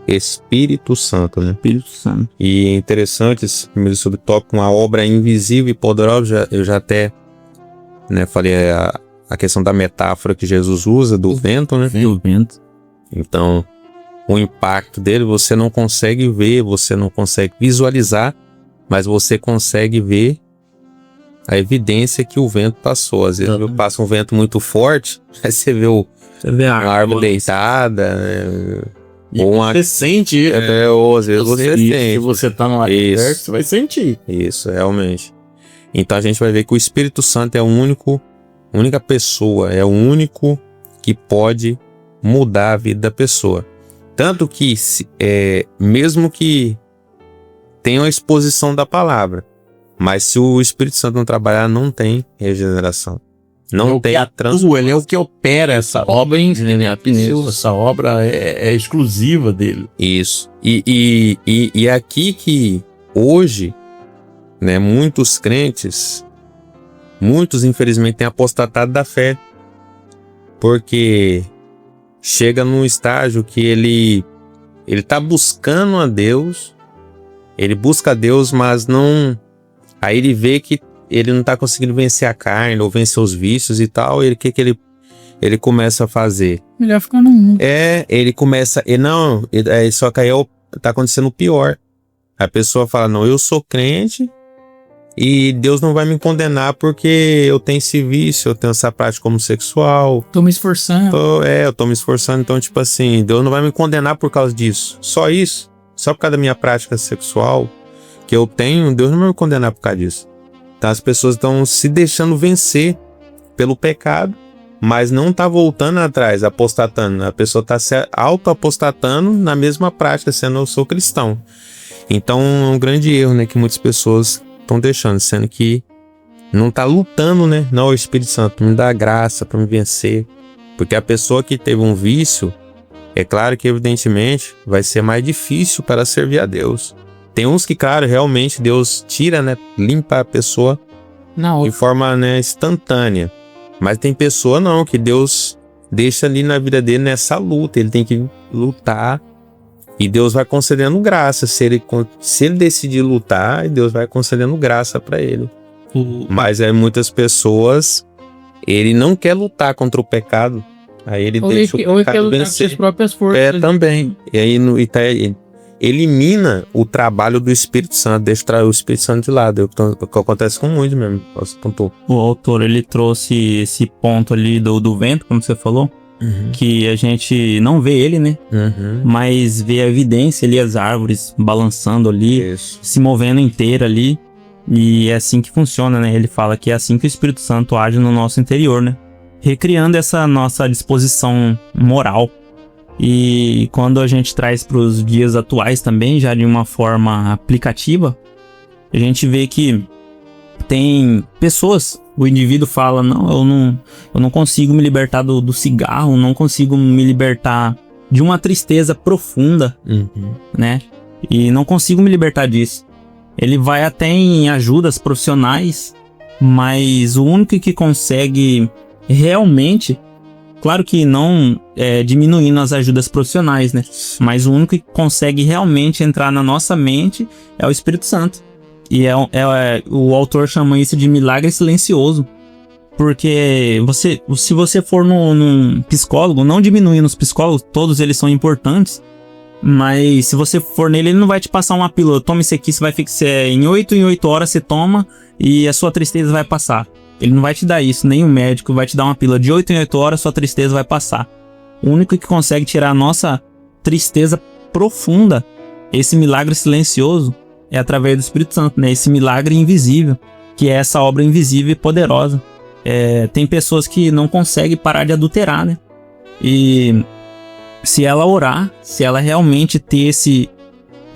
Espírito Santo, né? Espírito Santo. E é interessante esse primeiro subtópico, uma obra invisível e poderosa. Eu já até, né, falei a questão da metáfora que Jesus usa do vento, né? Do vento. Então, o impacto dele você não consegue ver, você não consegue visualizar, mas você consegue ver a evidência que o vento passou. Às vezes passa um vento muito forte, aí você vê a árvore deitada, né? Ou você sente. Ou às vezes você sente. Se você tá no ar perto, você vai sentir. Isso, realmente. Então a gente vai ver que o Espírito Santo é a única pessoa, é o único que pode mudar a vida da pessoa. Tanto que, mesmo que tenha a exposição da palavra, mas se o Espírito Santo não trabalhar, não tem regeneração. Não tem a transformação. Ele é o que opera essa obra, essa obra é exclusiva dele. Isso. E é aqui que hoje, né, muitos crentes, infelizmente têm apostatado da fé, porque chega num estágio que ele tá buscando a Deus, ele busca a Deus, mas não... Aí ele vê que ele não tá conseguindo vencer a carne, ou vencer os vícios e tal, e o que ele começa a fazer? Melhor ficar no mundo. Ele começa... só que aí tá acontecendo o pior. A pessoa fala, não, eu sou crente, e Deus não vai me condenar porque eu tenho esse vício, eu tenho essa prática homossexual. Tô me esforçando. Eu tô me esforçando, então tipo assim, Deus não vai me condenar por causa disso. Só isso. Só por causa da minha prática sexual. que eu tenho, Deus não vai me condenar por causa disso. Então as pessoas estão se deixando vencer pelo pecado, mas não tá voltando atrás, apostatando. A pessoa tá se auto-apostatando na mesma prática, sendo eu sou cristão. Então é um grande erro, né, que muitas pessoas estão deixando, sendo que não tá lutando, né? Não, o Espírito Santo me dá graça para me vencer. Porque a pessoa que teve um vício, é claro que evidentemente vai ser mais difícil para servir a Deus. Tem uns que, claro, realmente Deus tira, né, limpa a pessoa de forma, né, instantânea. Mas tem pessoa não, que Deus deixa ali na vida dele nessa luta. Ele tem que lutar e Deus vai concedendo graça. Se ele decidir lutar, Deus vai concedendo graça para ele. Mas muitas pessoas, ele não quer lutar contra o pecado. Aí ele deixa o pecado quer lutar vencer. com suas próprias forças. Também. E aí elimina o trabalho do Espírito Santo, deixa o Espírito Santo de lado. O que acontece com muitos mesmo. O autor, ele trouxe esse ponto ali do vento, como você falou, que a gente não vê ele, né? Mas vê a evidência ali, as árvores balançando ali, Isso. se movendo inteira ali. E é assim que funciona, né? Ele fala que é assim que o Espírito Santo age no nosso interior, né? Recriando essa nossa disposição moral. E quando a gente traz para os dias atuais também, já de uma forma aplicativa, a gente vê que tem pessoas, o indivíduo fala, não, eu não consigo me libertar do cigarro, não consigo me libertar de uma tristeza profunda, né? E não consigo me libertar disso. Ele vai até em ajudas profissionais, mas o único que consegue realmente, claro que não diminuindo as ajudas profissionais, né? Mas o único que consegue realmente entrar na nossa mente é o Espírito Santo. E o autor chama isso de milagre silencioso. Porque se você for num psicólogo, não diminuindo os psicólogos, todos eles são importantes, mas se você for nele, ele não vai te passar uma pílula. Toma isso aqui, você vai fixar em 8 horas, você toma e a sua tristeza vai passar. Ele não vai te dar isso, nem o médico vai te dar uma pílula de 8 em 8 horas, sua tristeza vai passar. O único que consegue tirar a nossa tristeza profunda, esse milagre silencioso, é através do Espírito Santo, né? Esse milagre invisível, que é essa obra invisível e poderosa. Tem pessoas que não conseguem parar de adulterar, né? E se ela orar, se ela realmente ter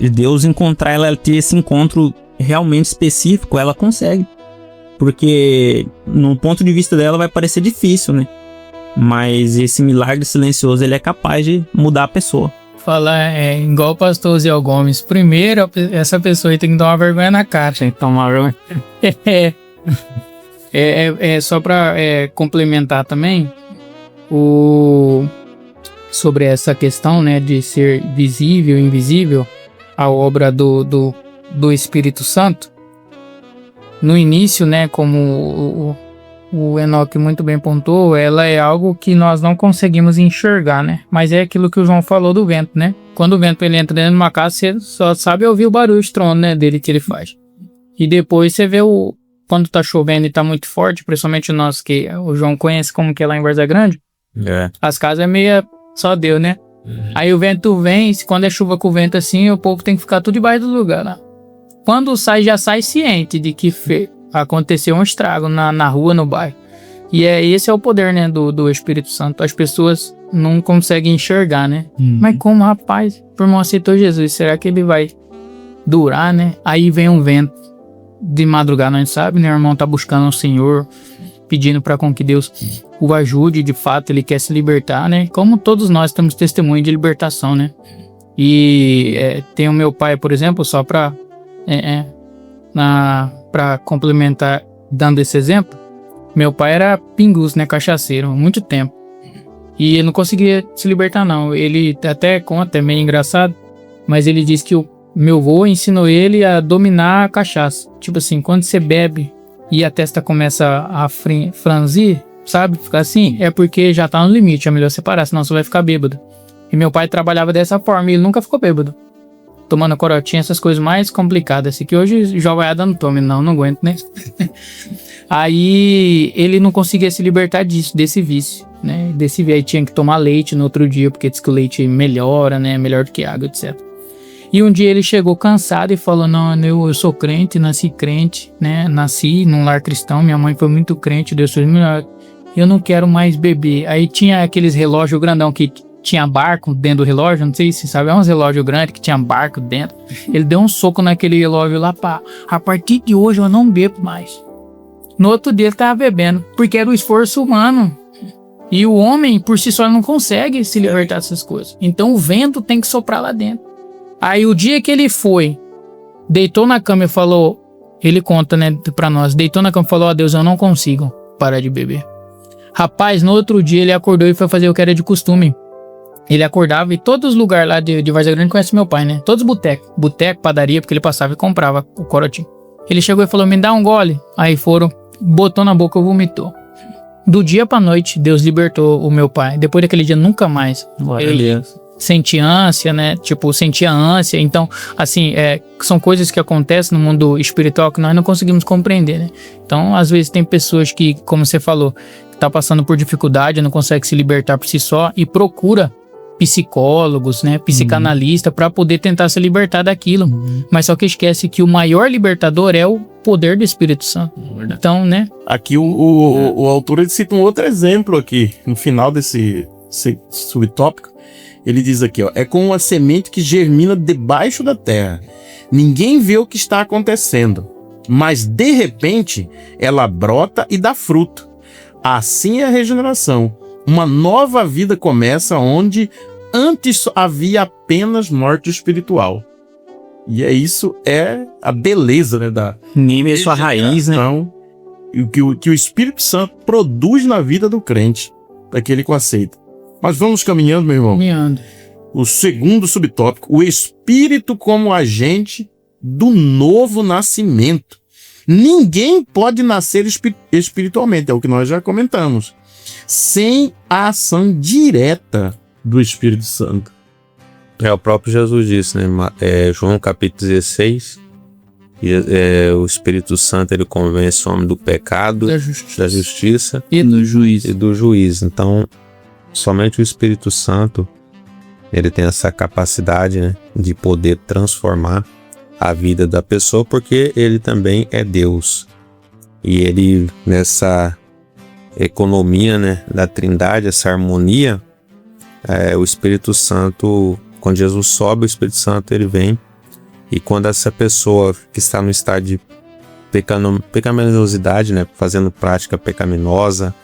Deus encontrar ela, ter esse encontro realmente específico, ela consegue. Porque no ponto de vista dela vai parecer difícil, né? Mas esse milagre silencioso, ele é capaz de mudar a pessoa. Falar igual o pastor Zé Gomes. Primeiro, essa pessoa aí tem que dar uma vergonha na cara. Tem que tomar vergonha. Só para complementar também, sobre essa questão, né, de ser visível e invisível, a obra do Espírito Santo. No início, né, como o Enoque muito bem pontuou, ela é algo que nós não conseguimos enxergar, né? Mas é aquilo que o João falou do vento, né? Quando o vento ele entra dentro de uma casa, você só sabe ouvir o barulho de trono, né, dele que ele faz. E depois você vê quando tá chovendo e tá muito forte, principalmente nós que o João conhece como que é lá em Várzea Grande, as casas é meio só Deus, né? Aí o vento vem, quando é chuva com vento assim, o povo tem que ficar tudo debaixo do lugar lá. Quando sai, já sai ciente de que aconteceu um estrago na rua, no bairro. E esse é o poder, né, do Espírito Santo. As pessoas não conseguem enxergar, né? Mas como, rapaz, o irmão aceitou Jesus, será que ele vai durar, né? Aí vem um vento de madrugada, a gente sabe, né? O irmão tá buscando o Senhor, pedindo para com que Deus o ajude, de fato, ele quer se libertar, né? Como todos nós temos testemunho de libertação, né? E tem o meu pai, por exemplo, só para complementar, dando esse exemplo, meu pai era pingus, né, cachaceiro, há muito tempo. E ele não conseguia se libertar, não. Ele até conta, é meio engraçado, mas ele diz que o meu avô ensinou ele a dominar a cachaça. Tipo assim, quando você bebe e a testa começa a franzir, sabe, ficar assim, é porque já tá no limite, é melhor separar, senão você vai ficar bêbado. E meu pai trabalhava dessa forma e ele nunca ficou bêbado. Tomando corotinha, essas coisas mais complicadas, assim, que hoje jovaiada não tome, não aguento, né? Aí ele não conseguia se libertar desse vício, né? Aí tinha que tomar leite no outro dia, porque diz que o leite melhora, né? Melhor do que água, etc. E um dia ele chegou cansado e falou, não, eu sou crente, né? Nasci num lar cristão, minha mãe foi muito crente, Deus foi melhor. Eu não quero mais beber. Aí tinha aqueles relógios grandão que tinha barco dentro do relógio, não sei se sabe, é uns relógios grandes que tinha barco dentro. Ele deu um soco naquele relógio lá, pá. A partir de hoje eu não bebo mais. No outro dia ele tava bebendo, porque era o esforço humano. E o homem, por si só, não consegue se libertar dessas coisas. Então o vento tem que soprar lá dentro. Aí o dia que ele foi, deitou na cama e falou, ele conta, né, pra nós, deitou na cama e falou, ó Deus, eu não consigo parar de beber. Rapaz, no outro dia ele acordou e foi fazer o que era de costume. Ele acordava e todos os lugares lá de Várzea Grande conhece meu pai, né? Todos boteco, padaria, porque ele passava e comprava o corotinho. Ele chegou e falou, me dá um gole. Aí foram, botou na boca e vomitou. Do dia pra noite, Deus libertou o meu pai. Depois daquele dia, nunca mais. Ele sentia ânsia, né? Tipo, sentia ânsia. Então, assim, são coisas que acontecem no mundo espiritual que nós não conseguimos compreender, né? Então, às vezes tem pessoas que, como você falou, que tá passando por dificuldade, não consegue se libertar por si só e procura psicólogos, né, psicanalista para poder tentar se libertar daquilo, mas só que esquece que o maior libertador é o poder do Espírito Santo. Então, né? Aqui o autor ele cita um outro exemplo aqui no final desse subtópico. Ele diz aqui, ó, é como uma semente que germina debaixo da terra. Ninguém vê o que está acontecendo, mas de repente ela brota e dá fruto. Assim é a regeneração. Uma nova vida começa onde antes havia apenas morte espiritual. E isso é a beleza, né, da ninguém vê sua raiz, né? E o que o Espírito Santo produz na vida do crente, daquele que o aceita. Mas vamos caminhando, meu irmão. Caminhando. O segundo subtópico, o Espírito como agente do novo nascimento. Ninguém pode nascer espiritualmente, é o que nós já comentamos, sem a ação direta do Espírito Santo. O próprio Jesus disse, né? João capítulo 16, o Espírito Santo ele convence o homem do pecado, da justiça e do juízo. Então, somente o Espírito Santo ele tem essa capacidade, né, de poder transformar a vida da pessoa, porque ele também é Deus. E ele, nessa economia, né, da Trindade, essa harmonia, o Espírito Santo, quando Jesus sobe, o Espírito Santo ele vem, e quando essa pessoa que está no estado de pecaminosidade, né, fazendo prática pecaminosa,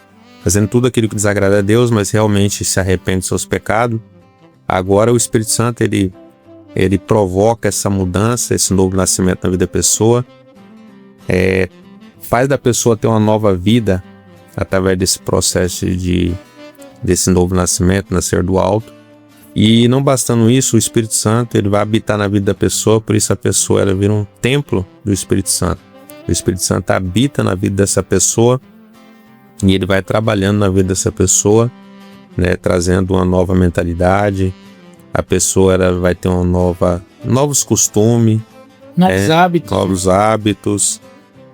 fazendo tudo aquilo que desagrada a Deus, mas realmente se arrepende dos seus pecados, agora o Espírito Santo ele provoca essa mudança, esse novo nascimento na vida da pessoa, faz da pessoa ter uma nova vida através desse processo desse novo nascimento, nascer do alto. E não bastando isso, o Espírito Santo ele vai habitar na vida da pessoa, por isso a pessoa ela vira um templo do Espírito Santo. O Espírito Santo habita na vida dessa pessoa e ele vai trabalhando na vida dessa pessoa, né, trazendo uma nova mentalidade. A pessoa ela vai ter novos costumes, novos hábitos,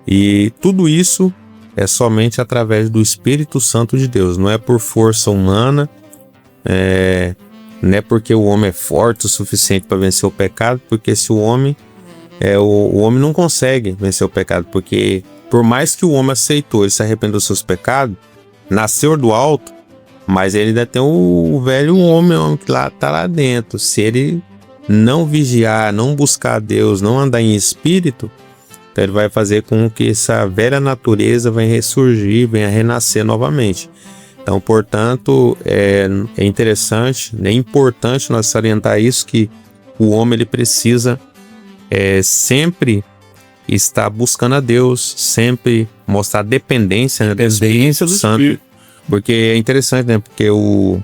e tudo isso é somente através do Espírito Santo de Deus. Não é por força humana, não é porque o homem é forte o suficiente para vencer o pecado, porque se o homem não consegue vencer o pecado, porque por mais que o homem aceitou, ele se arrependeu dos seus pecados, nasceu do alto, mas ele ainda tem o velho homem que está lá dentro. Se ele não vigiar, não buscar a Deus, não andar em espírito, então ele vai fazer com que essa velha natureza venha ressurgir, venha renascer novamente. Então, portanto, é interessante, é importante nós salientar isso, que o homem ele precisa sempre estar buscando a Deus, sempre mostrar dependência, né, do Espírito Santo. Porque é interessante, né? Porque o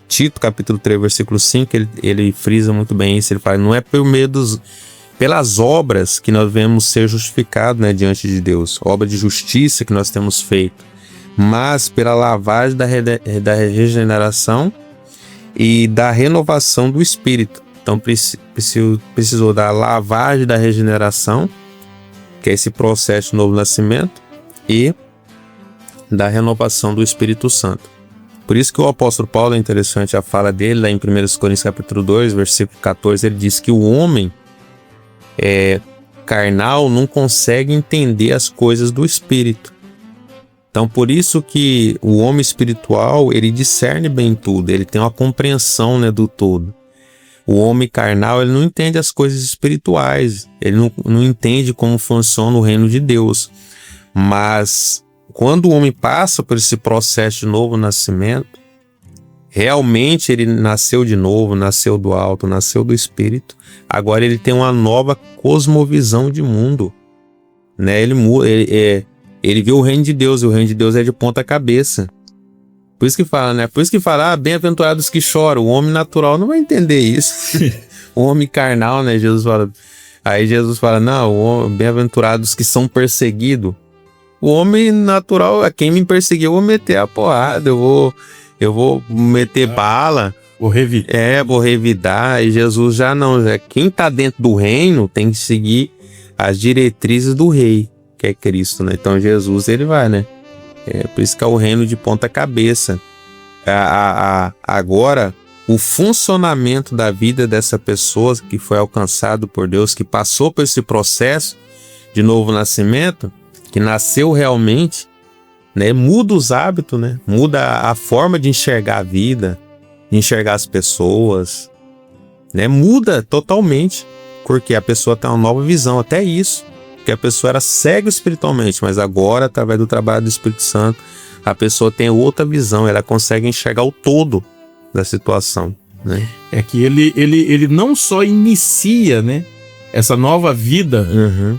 Tito, capítulo 3, versículo 5, ele frisa muito bem isso. Ele fala, não é por meio pelas obras que nós devemos ser justificados, né, diante de Deus, obra de justiça que nós temos feito, mas pela lavagem da regeneração e da renovação do Espírito. Então precisou da lavagem da regeneração, que é esse processo de novo nascimento, e da renovação do Espírito Santo. Por isso que o apóstolo Paulo, é interessante a fala dele, lá em 1 Coríntios capítulo 2, versículo 14, ele diz que o homem carnal não consegue entender as coisas do espírito. Então, por isso que o homem espiritual, ele discerne bem tudo, ele tem uma compreensão, né, do todo. O homem carnal, ele não entende as coisas espirituais, ele não entende como funciona o reino de Deus. Mas, quando o homem passa por esse processo de novo nascimento, realmente ele nasceu de novo, nasceu do alto, nasceu do espírito. Agora ele tem uma nova cosmovisão de mundo, né? Ele vê o reino de Deus, e o reino de Deus é de ponta cabeça. Por isso que fala, né? Por isso que fala, bem-aventurados que choram. O homem natural não vai entender isso. O homem carnal, né? Jesus fala. Aí Jesus fala, não, bem-aventurados que são perseguidos. O homem natural, a quem me perseguir, eu vou meter a porrada, eu vou meter bala. Vou revidar. Vou revidar. E Jesus já não. Quem tá dentro do reino tem que seguir as diretrizes do rei, que é Cristo, né? Então Jesus, ele vai, né? Por isso que é o reino de ponta cabeça. Agora, o funcionamento da vida dessa pessoa que foi alcançado por Deus, que passou por esse processo de novo nascimento, que nasceu realmente, né? Muda os hábitos, né? Muda a forma de enxergar a vida, de enxergar as pessoas, né? Muda totalmente, porque a pessoa tem uma nova visão, até isso. Que a pessoa era cega espiritualmente, mas agora, através do trabalho do Espírito Santo, a pessoa tem outra visão, ela consegue enxergar o todo da situação, né? É que ele não só inicia, né, essa nova vida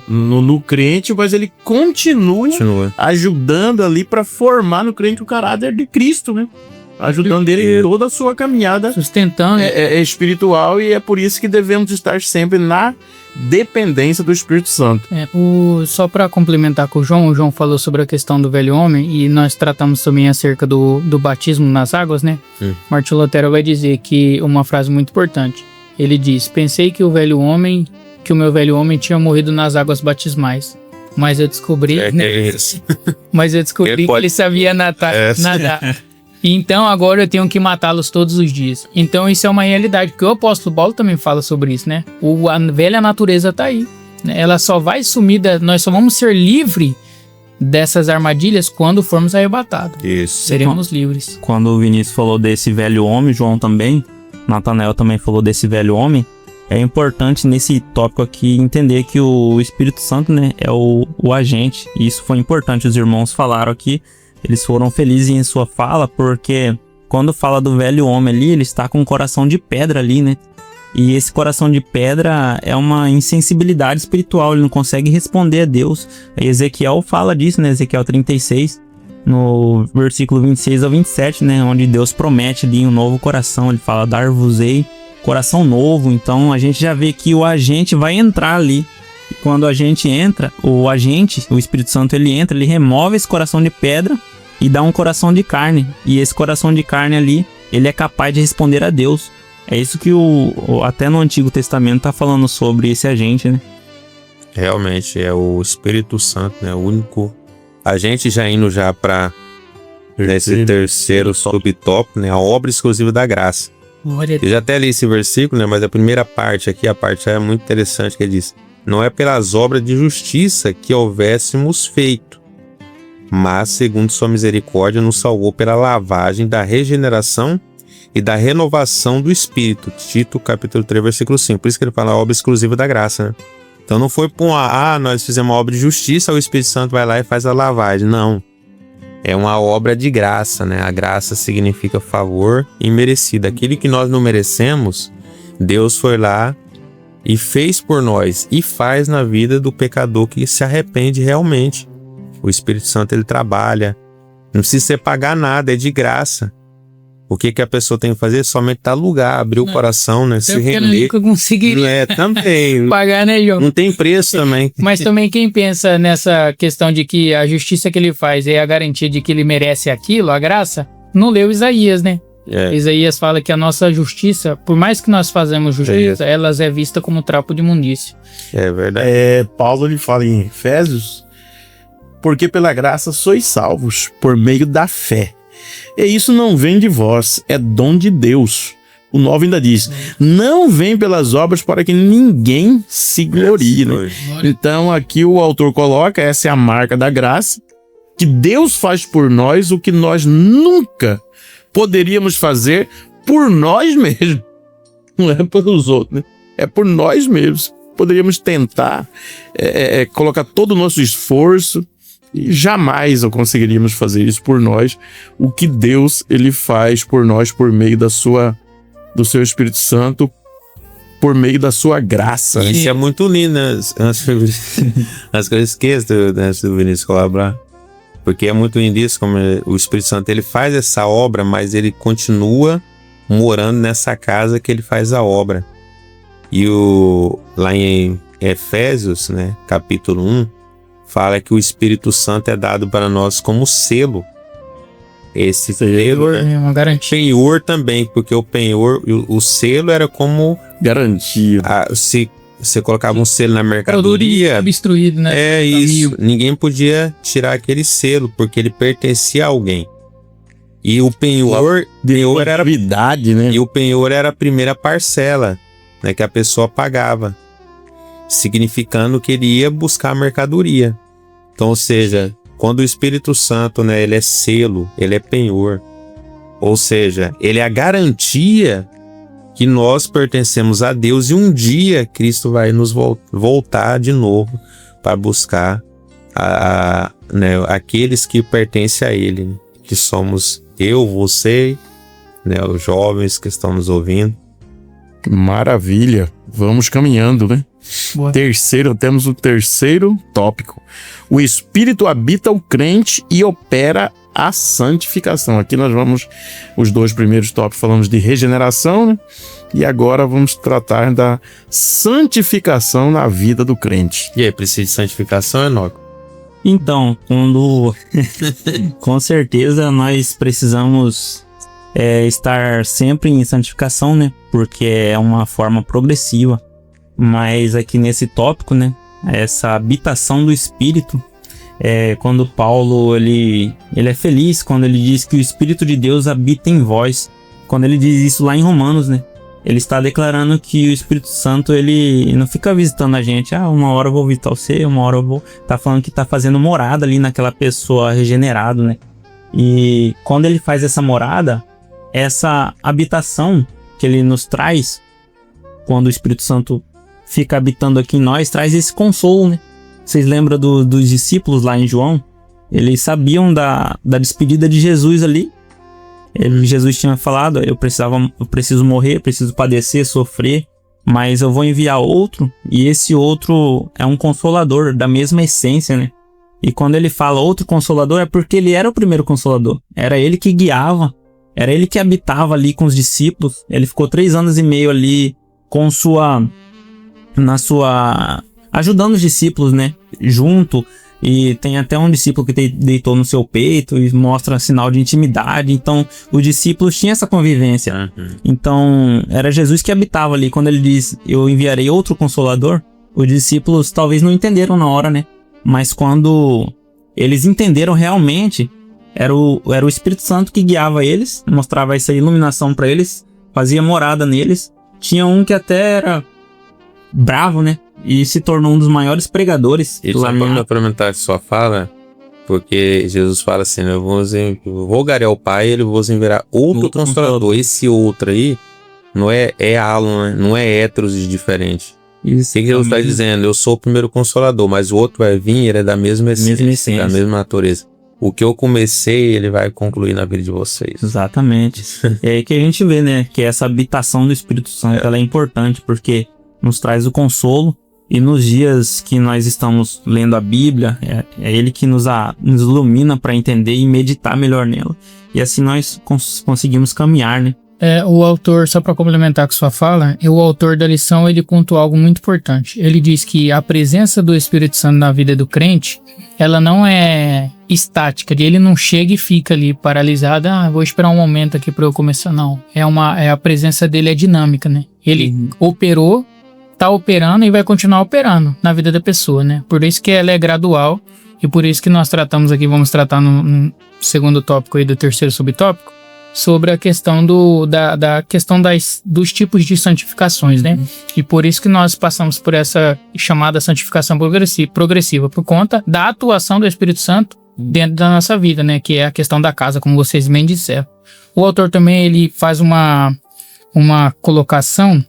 no crente, mas ele continua ajudando ali para formar no crente o caráter de Cristo, né? Ajudando ele em toda a sua caminhada, sustentando, espiritual, e é por isso que devemos estar sempre na dependência do Espírito Santo. Só para complementar com o João falou sobre a questão do velho homem, e nós tratamos também acerca do batismo nas águas, né? Martinho Lutero vai dizer que uma frase muito importante. Ele diz: pensei que o meu velho homem tinha morrido nas águas batismais, mas eu descobri, que ele sabia nadar. Então agora eu tenho que matá-los todos os dias. Então isso é uma realidade, porque o apóstolo Paulo também fala sobre isso, né? A velha natureza tá aí, né? Ela só vai sumir, nós só vamos ser livres dessas armadilhas quando formos arrebatados. Isso. Seremos livres. Quando o Vinícius falou desse velho homem, João também, Natanael também falou desse velho homem, é importante nesse tópico aqui entender que o Espírito Santo, né, é o agente, e isso foi importante, os irmãos falaram aqui. Eles foram felizes em sua fala, porque quando fala do velho homem ali, ele está com um coração de pedra ali, né? E esse coração de pedra é uma insensibilidade espiritual, ele não consegue responder a Deus. E Ezequiel fala disso, né? Ezequiel 36, no versículo 26 ao 27, né? Onde Deus promete ali um novo coração, ele fala, dar-vos-ei coração novo. Então a gente já vê que o agente vai entrar ali. E quando a gente entra, o Espírito Santo, ele entra, ele remove esse coração de pedra e dá um coração de carne. E esse coração de carne ali, ele é capaz de responder a Deus. É isso que até no Antigo Testamento está falando sobre esse agente, né? Realmente, é o Espírito Santo, né? O único agente, já indo já para esse terceiro subtópico, né? A obra exclusiva da graça. Eu já até li esse versículo, né? Mas a primeira parte aqui, a parte é muito interessante, que ele diz: não é pelas obras de justiça que houvéssemos feito, mas segundo sua misericórdia nos salvou pela lavagem da regeneração e da renovação do Espírito. Tito capítulo 3, versículo 5. Por isso que ele fala a obra exclusiva da graça, né? Então não foi por nós fizemos uma obra de justiça, o Espírito Santo vai lá e faz a lavagem. Não. É uma obra de graça, né? A graça significa favor imerecido. Aquilo que nós não merecemos, Deus foi lá e fez por nós, e faz na vida do pecador que se arrepende realmente. O Espírito Santo, ele trabalha, não precisa você pagar nada, é de graça. O que a pessoa tem que fazer? Somente dar lugar, abrir o coração, né? Se render. Nunca conseguiria também. pagar, né, João? Não tem preço também. Mas também quem pensa nessa questão de que a justiça que ele faz é a garantia de que ele merece aquilo, a graça, não leu Isaías, né? Isaías fala que a nossa justiça, por mais que nós fazemos justiça, elas é vista como trapo de imundícia. É verdade. Paulo, ele fala em Efésios: porque pela graça sois salvos por meio da fé. E isso não vem de vós, é dom de Deus, O 9 ainda diz, não vem pelas obras para que ninguém se glorie, né? Então aqui o autor coloca, essa é a marca da graça, que Deus faz por nós o que nós nunca poderíamos fazer por nós mesmos. Não é pelos outros, né? É por nós mesmos. Poderíamos tentar colocar todo o nosso esforço e jamais conseguiríamos fazer isso por nós. O que Deus ele faz por nós por meio do seu Espírito Santo, por meio da sua graça. Isso é muito lindo, né? Antes que eu esqueça, antes do Vinícius colaborar. Porque é muito lindo isso, como o Espírito Santo ele faz essa obra, mas ele continua morando nessa casa que ele faz a obra. E lá em Efésios, né, capítulo 1, fala que o Espírito Santo é dado para nós como selo. Esse selo é uma garantia. Penhor também, porque o penhor, o selo era como garantia. Se você colocava um selo na mercadoria, obstruído, né? É isso. Ninguém podia tirar aquele selo, porque ele pertencia a alguém. E o penhor era verdade, né? E o penhor era a primeira parcela, né, que a pessoa pagava, significando que ele ia buscar a mercadoria. Então, ou seja, quando o Espírito Santo, né, ele é selo, ele é penhor, ou seja, ele é a garantia que nós pertencemos a Deus e um dia Cristo vai nos voltar de novo para buscar né, aqueles que pertencem a Ele, que somos eu, você, né, os jovens que estão nos ouvindo. Maravilha, vamos caminhando, né? Boa. Temos o terceiro tópico. O Espírito habita o crente e opera a santificação. Aqui nós os dois primeiros tópicos falamos de regeneração, né? E agora vamos tratar da santificação na vida do crente. E aí, precisa de santificação, Enoco? Então, com certeza nós precisamos estar sempre em santificação, né? Porque é uma forma progressiva. Mas aqui nesse tópico, né? Essa habitação do Espírito, quando Paulo ele é feliz quando ele diz que o Espírito de Deus habita em vós. Quando ele diz isso lá em Romanos, né? Ele está declarando que o Espírito Santo, ele não fica visitando a gente. Uma hora eu vou visitar você, uma hora eu vou... Tá falando que tá fazendo morada ali naquela pessoa regenerada, né? E quando ele faz essa morada, essa habitação que ele nos traz, quando o Espírito Santo fica habitando aqui em nós, traz esse consolo, né? Vocês lembram dos discípulos lá em João? Eles sabiam da despedida de Jesus ali. Jesus tinha falado, eu preciso morrer, preciso padecer, sofrer, mas eu vou enviar outro, e esse outro é um consolador da mesma essência, né? E quando ele fala outro consolador, é porque ele era o primeiro consolador. Era ele que guiava, era ele que habitava ali com os discípulos. Ele ficou 3 anos e meio ali ajudando os discípulos, né? Junto. E tem até um discípulo que deitou no seu peito e mostra sinal de intimidade. Então, os discípulos tinham essa convivência. Então, era Jesus que habitava ali. Quando ele diz, eu enviarei outro consolador, os discípulos talvez não entenderam na hora, né? Mas quando eles entenderam realmente, era o Espírito Santo que guiava eles, mostrava essa iluminação para eles, fazia morada neles. Tinha um que até era bravo, né? E se tornou um dos maiores pregadores. E só para complementar a sua fala, porque Jesus fala assim, eu rogarei ao Pai, ele vos enviará outro consolador. Esse outro aí não é alum, né? Não é héteros de diferente. Isso, o que Jesus está dizendo? Eu sou o primeiro consolador, mas o outro vai vir, ele é da mesma essência, da mesma natureza. O que eu comecei, ele vai concluir na vida de vocês. Exatamente. É aí que a gente vê, né? Que essa habitação do Espírito Santo, ela é importante, porque nos traz o consolo. E nos dias que nós estamos lendo a Bíblia, é Ele que nos ilumina para entender e meditar melhor nela. E assim nós conseguimos caminhar, né? O autor, só para complementar com sua fala, o autor da lição, ele contou algo muito importante. Ele diz que a presença do Espírito Santo na vida do crente, ela não é estática, ele não chega e fica ali paralisado, vou esperar um momento aqui para eu começar, não. A presença dele é dinâmica, né? Ele operou, tá operando e vai continuar operando na vida da pessoa, né? Por isso que ela é gradual e por isso que nós tratamos aqui, vamos tratar no segundo tópico aí do terceiro subtópico, sobre a questão da questão dos tipos de santificações, né? E por isso que nós passamos por essa chamada santificação progressiva, por conta da atuação do Espírito Santo dentro da nossa vida, né? Que é a questão da casa, como vocês bem disseram. O autor também, ele faz uma colocação,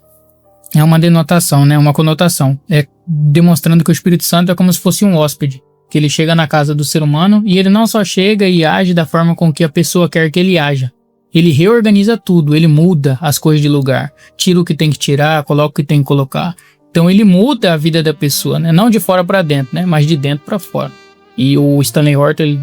é uma denotação, né? Uma conotação, demonstrando que o Espírito Santo é como se fosse um hóspede, que ele chega na casa do ser humano e ele não só chega e age da forma com que a pessoa quer que ele haja. Ele reorganiza tudo, ele muda as coisas de lugar, tira o que tem que tirar, coloca o que tem que colocar. Então ele muda a vida da pessoa, né? Não de fora para dentro, né? Mas de dentro para fora. E o Stanley Horton, ele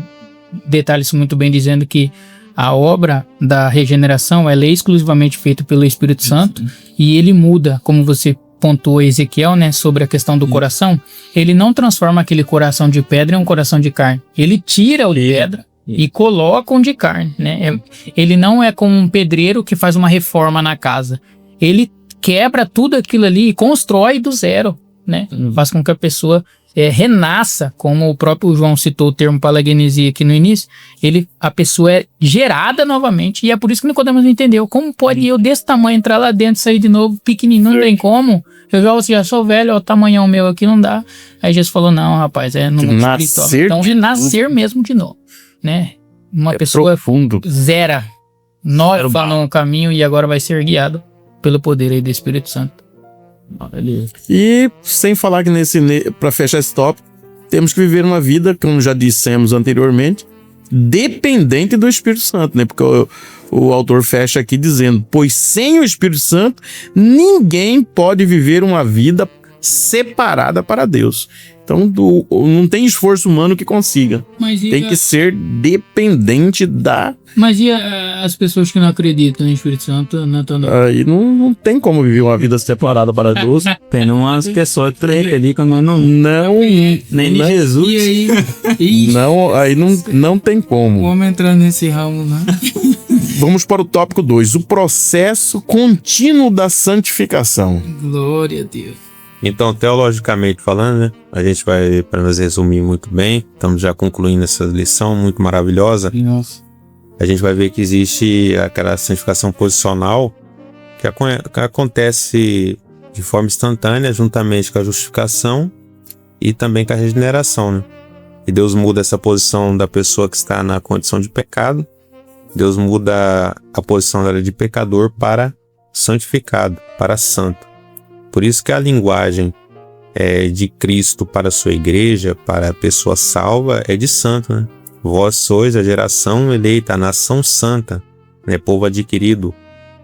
detalha isso muito bem, dizendo que a obra da regeneração ela é exclusivamente feita pelo Espírito Santo e ele muda, como você pontuou Ezequiel, né, sobre a questão do coração. Ele não transforma aquele coração de pedra em um coração de carne. Ele tira o de pedra e coloca um de carne, né? Ele não é como um pedreiro que faz uma reforma na casa. Ele quebra tudo aquilo ali e constrói do zero, né? Faz com que a pessoa renasça, como o próprio João citou o termo palagenesia aqui no início. A pessoa é gerada novamente, e é por isso que Nicodemos não entendeu. Como pode eu desse tamanho entrar lá dentro e sair de novo pequenininho? Não tem como. Eu já sou velho, ó, o tamanhão meu aqui não dá. Aí Jesus falou, não, rapaz, no mundo espiritual. Então, de nascer mesmo de novo, né? Uma pessoa profundo. Zera, nova no caminho e agora vai ser guiado pelo poder aí do Espírito Santo. E sem falar que para fechar esse tópico, temos que viver uma vida, como já dissemos anteriormente, dependente do Espírito Santo, né? Porque o autor fecha aqui dizendo, pois sem o Espírito Santo, ninguém pode viver uma vida separada para Deus. Então não tem esforço humano que consiga. Tem que ser dependente da... Mas e as pessoas que não acreditam no Espírito Santo? Aí não tem como viver uma vida separada para Deus. Tem umas pessoas que acreditam nem Jesus. E aí? Não, aí não tem como. Vamos entrar nesse ramo, né? Vamos para o tópico 2. O processo contínuo da santificação. Glória a Deus. Então, teologicamente falando, né, a gente vai, para nos resumir muito bem, estamos já concluindo essa lição muito maravilhosa. Nossa. A gente vai ver que existe aquela santificação posicional que acontece de forma instantânea, juntamente com a justificação e também com a regeneração, né? E Deus muda essa posição da pessoa que está na condição de pecado. Deus muda a posição dela de pecador para santificado, para santo. Por isso que a linguagem de Cristo para a sua igreja, para a pessoa salva, é de santo, né? Vós sois a geração eleita, a nação santa, né? Povo adquirido,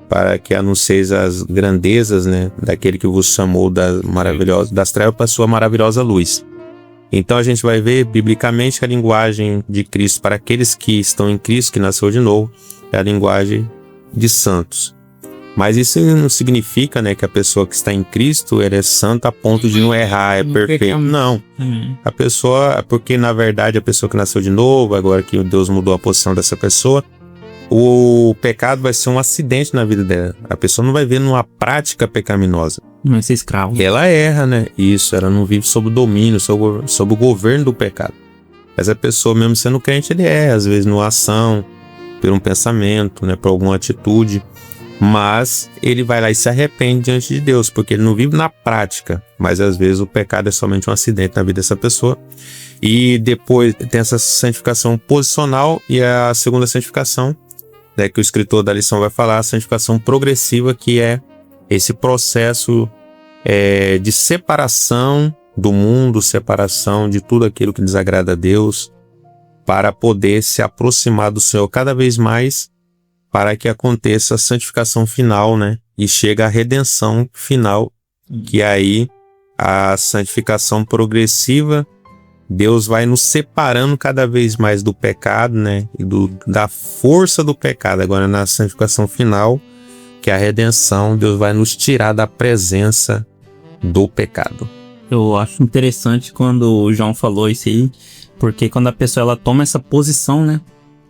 para que anuncieis as grandezas, né? Daquele que vos chamou das trevas para a sua maravilhosa luz. Então a gente vai ver biblicamente que a linguagem de Cristo para aqueles que estão em Cristo, que nasceu de novo, é a linguagem de santos. Mas isso não significa, né, que a pessoa que está em Cristo ela é santa a ponto de não errar, é perfeita. Não. A pessoa, porque na verdade a pessoa que nasceu de novo, agora que Deus mudou a posição dessa pessoa, o pecado vai ser um acidente na vida dela. A pessoa não vai ver numa prática pecaminosa. Não vai ser escravo. Ela erra, né? Isso, ela não vive sob o domínio, sob o governo do pecado. Mas a pessoa, mesmo sendo crente, ele erra, às vezes numa ação, por um pensamento, né, por alguma atitude. Mas ele vai lá e se arrepende diante de Deus, porque ele não vive na prática. Mas às vezes o pecado é somente um acidente na vida dessa pessoa. E depois tem essa santificação posicional e a segunda santificação, né, que o escritor da lição vai falar, a santificação progressiva, que é esse processo de separação do mundo, separação de tudo aquilo que desagrada a Deus, para poder se aproximar do Senhor cada vez mais, para que aconteça a santificação final, né? E chega a redenção final, que aí a santificação progressiva, Deus vai nos separando cada vez mais do pecado, né? E da força do pecado. Agora na santificação final, que é a redenção, Deus vai nos tirar da presença do pecado. Eu acho interessante quando o João falou isso aí, porque quando a pessoa ela toma essa posição, né?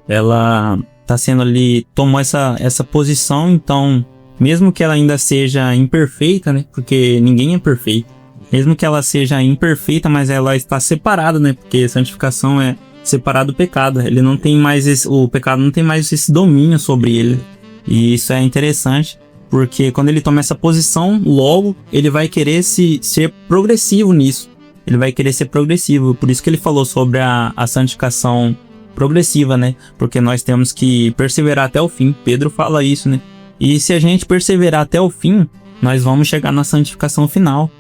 Ela tá sendo ali, tomou essa posição, então, mesmo que ela ainda seja imperfeita, né? Porque ninguém é perfeito. Mesmo que ela seja imperfeita, mas ela está separada, né? Porque santificação é separar do pecado. Ele não tem mais o pecado não tem mais esse domínio sobre ele. E isso é interessante, porque quando ele toma essa posição, logo ele vai querer ser progressivo nisso. Ele vai querer ser progressivo. Por isso que ele falou sobre a santificação progressiva, né? Porque nós temos que perseverar até o fim. Pedro fala isso, né? E se a gente perseverar até o fim, nós vamos chegar na santificação final.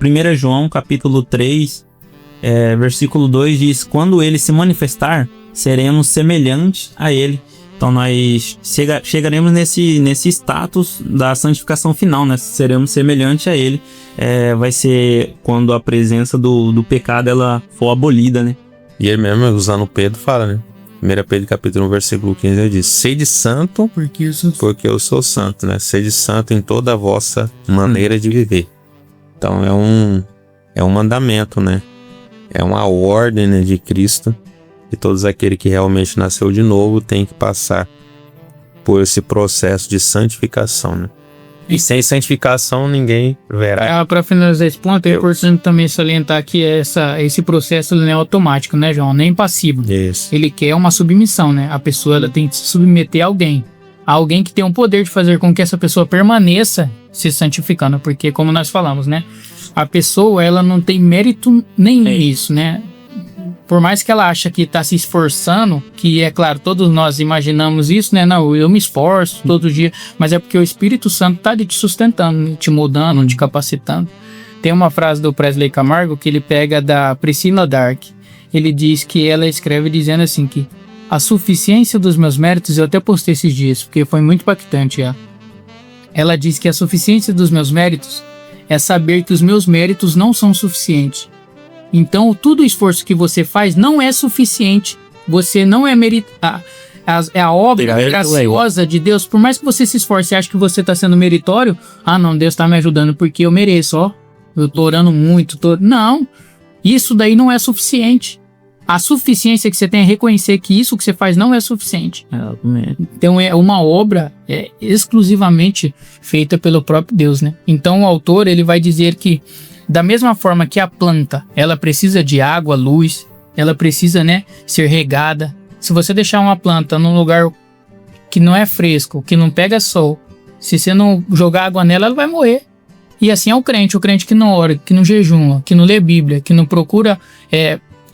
1 João, capítulo 3, versículo 2 diz: quando ele se manifestar, seremos semelhantes a ele. Então nós chegaremos nesse status da santificação final, né? Seremos semelhantes a ele. Vai ser quando a presença do pecado ela for abolida, né? E ele mesmo, usando Pedro, fala, né? 1 Pedro capítulo 1, versículo 15, ele diz: sede santo, porque eu sou santo, né? Sede santo em toda a vossa maneira de viver. Então é um mandamento, né? É uma ordem, né, de Cristo. E todos aqueles que realmente nasceu de novo têm que passar por esse processo de santificação, né? E sem santificação ninguém verá. Para finalizar esse ponto, é importante também salientar que esse processo não é automático, né, João? Nem passivo. Isso. Ele quer uma submissão, né? A pessoa ela tem que se submeter a alguém que tem o poder de fazer com que essa pessoa permaneça se santificando, porque como nós falamos, né? A pessoa ela não tem mérito nenhum nisso, né? Por mais que ela ache que está se esforçando, que é claro, todos nós imaginamos isso, né? Não, eu me esforço todo dia, mas é porque o Espírito Santo está te sustentando, te mudando, te capacitando. Tem uma frase do Presley Camargo que ele pega da Priscilla Dark. Ele diz que ela escreve dizendo assim que a suficiência dos meus méritos, eu até postei esses dias, porque foi muito impactante. Ela diz que a suficiência dos meus méritos é saber que os meus méritos não são suficientes. Então, todo o esforço que você faz não é suficiente. Você não é é a obra graciosa de Deus. Por mais que você se esforce e ache que você está sendo meritório, não, Deus está me ajudando porque eu mereço, ó. Eu tô orando muito. Não, isso daí não é suficiente. A suficiência que você tem é reconhecer que isso que você faz não é suficiente. Então é uma obra exclusivamente feita pelo próprio Deus, né? Então o autor ele vai dizer que da mesma forma que a planta, ela precisa de água, luz, ela precisa, né, ser regada. Se você deixar uma planta num lugar que não é fresco, que não pega sol, se você não jogar água nela, ela vai morrer. E assim é o crente que não ora, que não jejuma, que não lê Bíblia, que não procura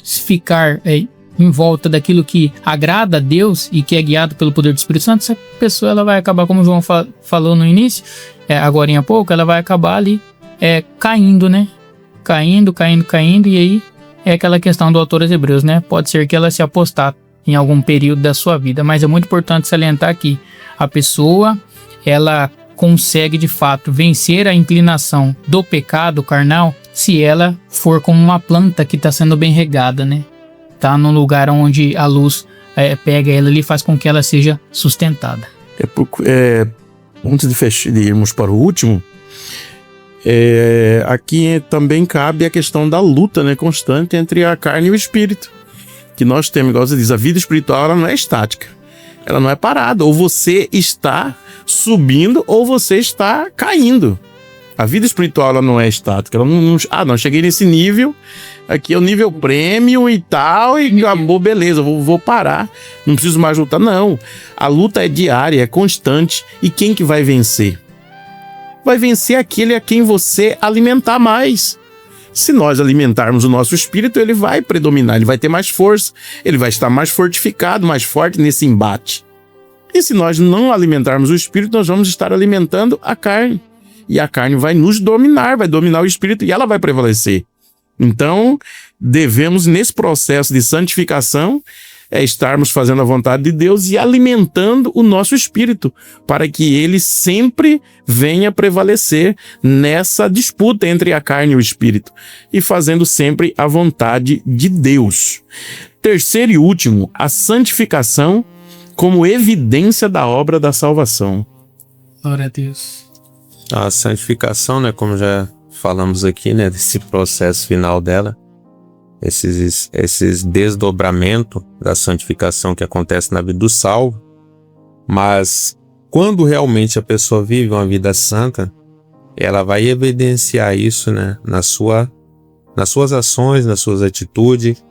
ficar em volta daquilo que agrada a Deus e que é guiado pelo poder do Espírito Santo. Essa pessoa ela vai acabar, como o João falou no início, agora em pouco, ela vai acabar ali caindo, né? Caindo, e aí é aquela questão do autor aos Hebreus, né? Pode ser que ela se apostate em algum período da sua vida, mas é muito importante salientar que a pessoa, ela consegue de fato vencer a inclinação do pecado carnal se ela for como uma planta que está sendo bem regada, né? Tá num lugar onde a luz pega ela ali e faz com que ela seja sustentada. Antes de irmos para o último, aqui também cabe a questão da luta, né, constante entre a carne e o espírito. Que nós temos, igual você diz, a vida espiritual ela não é estática. Ela não é parada. Ou você está subindo ou você está caindo. A vida espiritual ela não é estática. Ela não cheguei nesse nível, aqui é o nível premium e tal, e acabou, beleza, vou parar. Não preciso mais lutar. Não. A luta é diária, é constante. E quem que vai vencer? Vai vencer aquele a quem você alimentar mais. Se nós alimentarmos o nosso espírito, ele vai predominar, ele vai ter mais força, ele vai estar mais fortificado, mais forte nesse embate. E se nós não alimentarmos o espírito, nós vamos estar alimentando a carne. E a carne vai nos dominar, vai dominar o espírito e ela vai prevalecer. Então, devemos, nesse processo de santificação, estarmos fazendo a vontade de Deus e alimentando o nosso espírito, para que ele sempre venha prevalecer nessa disputa entre a carne e o espírito, e fazendo sempre a vontade de Deus. Terceiro e último, a santificação como evidência da obra da salvação. Glória a Deus. A santificação, né, como já falamos aqui, né, desse processo final dela, esses desdobramentos da santificação que acontece na vida do salvo. Mas quando realmente a pessoa vive uma vida santa, ela vai evidenciar isso, né, nas suas ações, nas suas atitudes,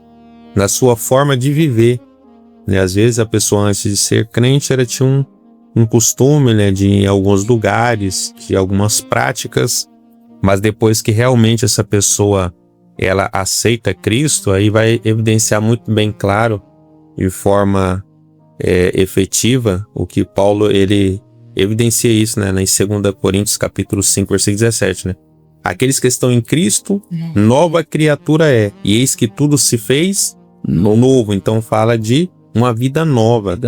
na sua forma de viver. Né? Às vezes a pessoa antes de ser crente tinha um costume, né, de ir em alguns lugares, de algumas práticas, mas depois que realmente essa pessoa ela aceita Cristo, aí vai evidenciar muito bem claro, de forma efetiva, o que Paulo ele evidencia isso, né, em 2 Coríntios capítulo 5, versículo 17, né? Aqueles que estão em Cristo, nova criatura é, e eis que tudo se fez novo. Então fala de uma vida nova,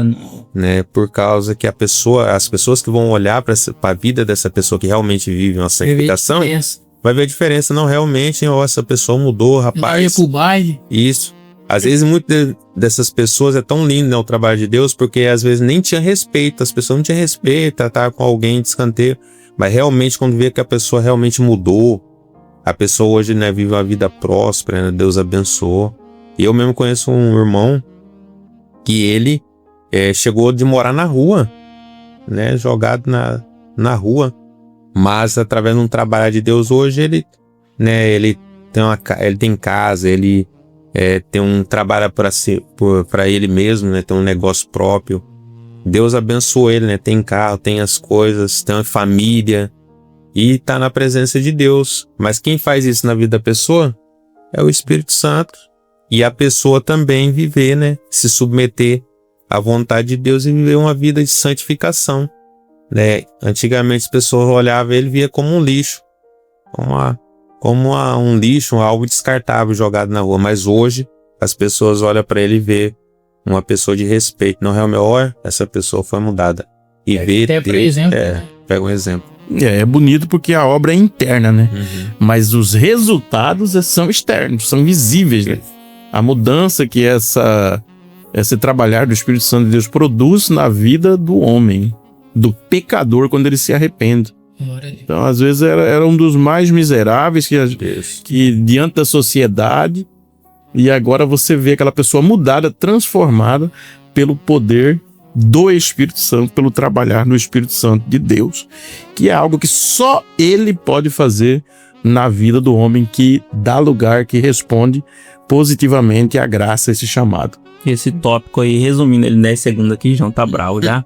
né? Por causa que as pessoas que vão olhar para a vida dessa pessoa que realmente vive uma santificação, vai ver a diferença. Não, realmente, essa pessoa mudou, rapaz. Pro baile. Isso. Às vezes, muitas dessas pessoas é tão lindo, né, o trabalho de Deus, porque às vezes nem tinha respeito, as pessoas não tinham respeito, tratar com alguém de escanteio, mas realmente quando vê que a pessoa realmente mudou, a pessoa hoje, né, vive uma vida próspera, né, Deus abençoou. E eu mesmo conheço um irmão que ele chegou de morar na rua, né, jogado na rua, mas através de um trabalho de Deus hoje ele tem casa, ele tem um trabalho para ele mesmo, né, tem um negócio próprio. Deus abençoou ele, né, tem carro, tem as coisas, tem uma família e tá na presença de Deus. Mas quem faz isso na vida da pessoa é o Espírito Santo. E a pessoa também viver, né? Se submeter à vontade de Deus e viver uma vida de santificação, né? Antigamente as pessoas olhavam ele e via como um lixo, um lixo, algo descartável jogado na rua. Mas hoje as pessoas olham para ele e vê uma pessoa de respeito. Não, realmente, essa pessoa foi mudada. E vê pega um exemplo. É bonito porque a obra é interna, né? Mas os resultados são externos, são visíveis, né? A mudança que esse trabalhar do Espírito Santo de Deus produz na vida do homem, do pecador, quando ele se arrepende. Então, às vezes, era um dos mais miseráveis que diante da sociedade, e agora você vê aquela pessoa mudada, transformada pelo poder do Espírito Santo, pelo trabalhar do Espírito Santo de Deus, que é algo que só ele pode fazer na vida do homem que dá lugar, que responde positivamente à graça, esse chamado. Esse tópico aí, resumindo ele 10 segundos aqui, João tá bravo já.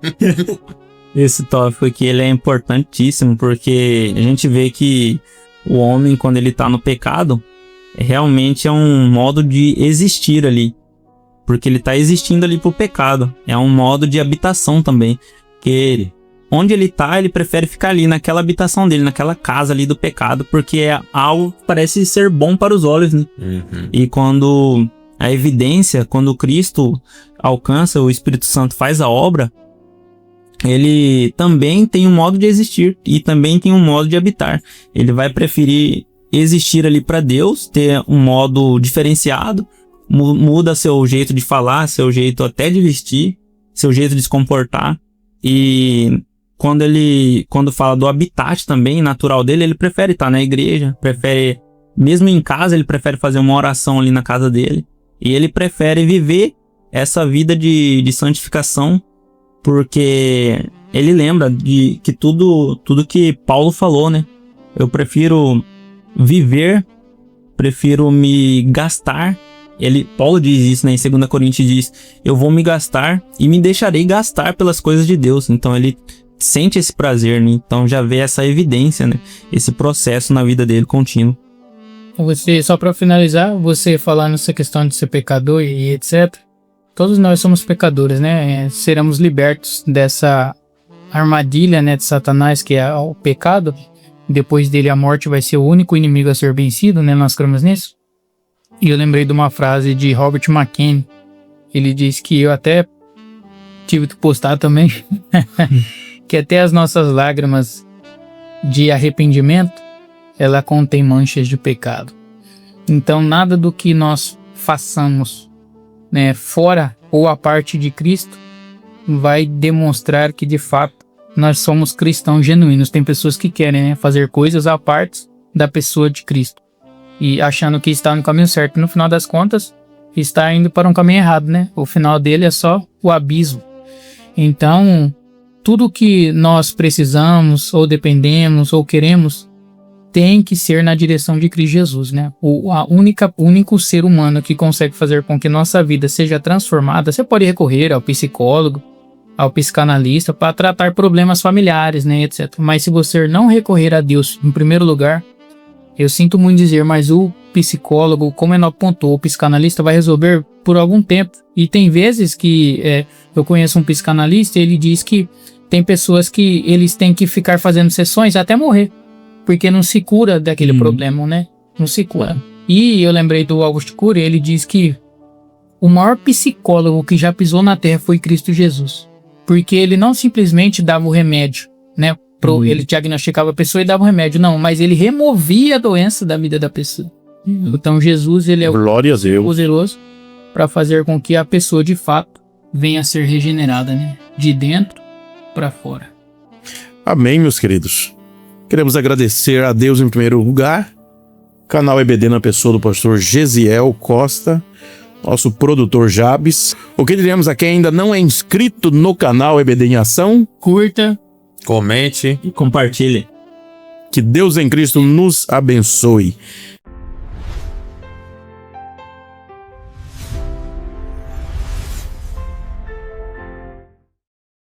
Esse tópico aqui, ele é importantíssimo, porque a gente vê que o homem, quando ele tá no pecado, realmente é um modo de existir ali. Porque ele tá existindo ali pro pecado. É um modo de habitação também. Que onde ele tá, ele prefere ficar ali naquela habitação dele, naquela casa ali do pecado, porque é algo que parece ser bom para os olhos, né? E quando a evidência, quando Cristo alcança, o Espírito Santo faz a obra, ele também tem um modo de existir e também tem um modo de habitar. Ele vai preferir existir ali para Deus, ter um modo diferenciado, muda seu jeito de falar, seu jeito até de vestir, seu jeito de se comportar. E quando fala do habitat também natural dele, ele prefere estar na igreja, prefere, mesmo em casa, ele prefere fazer uma oração ali na casa dele. E ele prefere viver essa vida de santificação, porque ele lembra de que tudo que Paulo falou, né? Eu prefiro viver, prefiro me gastar. Paulo diz isso, né? Em 2 Coríntios diz: eu vou me gastar e me deixarei gastar pelas coisas de Deus. Então ele sente esse prazer, né? Então já vê essa evidência, né? Esse processo na vida dele contínuo. Só para finalizar, você falar nessa questão de ser pecador e etc. Todos nós somos pecadores, né? Seremos libertos dessa armadilha, né, de Satanás, que é o pecado. Depois dele, a morte vai ser o único inimigo a ser vencido, né? Nós cremos nisso. E eu lembrei de uma frase de Robert McKennie. Ele diz que eu até tive que postar também, que até as nossas lágrimas de arrependimento, ela contém manchas de pecado. Então nada do que nós façamos, né, fora ou a parte de Cristo, vai demonstrar que de fato nós somos cristãos genuínos. Tem pessoas que querem, né, fazer coisas à parte da pessoa de Cristo, e achando que está no caminho certo. No final das contas, está indo para um caminho errado, né? O final dele é só o abismo. Então, tudo que nós precisamos, ou dependemos, ou queremos tem que ser na direção de Cristo Jesus, né? O único ser humano que consegue fazer com que nossa vida seja transformada. Você pode recorrer ao psicólogo, ao psicanalista para tratar problemas familiares, né, etc. Mas se você não recorrer a Deus em primeiro lugar, eu sinto muito dizer, mas o psicólogo, como ele apontou, o psicanalista vai resolver por algum tempo. E tem vezes que eu conheço um psicanalista e ele diz que tem pessoas que eles têm que ficar fazendo sessões até morrer, porque não se cura daquele problema, né? Não se cura. E eu lembrei do Augusto Cury, ele diz que o maior psicólogo que já pisou na Terra foi Cristo Jesus. Porque ele não simplesmente dava o remédio, né? Ele diagnosticava a pessoa e dava o remédio. Não, mas ele removia a doença da vida da pessoa. Então Jesus, ele é Glória a Deus. poderoso para fazer com que a pessoa de fato venha a ser regenerada, né? De dentro para fora. Amém, meus queridos. Queremos agradecer a Deus em primeiro lugar, canal EBD na pessoa do pastor Gesiel Costa, nosso produtor Jabes. O que diremos a quem ainda não é inscrito no canal EBD em Ação? Curta. Comente. E compartilhe. Que Deus em Cristo nos abençoe.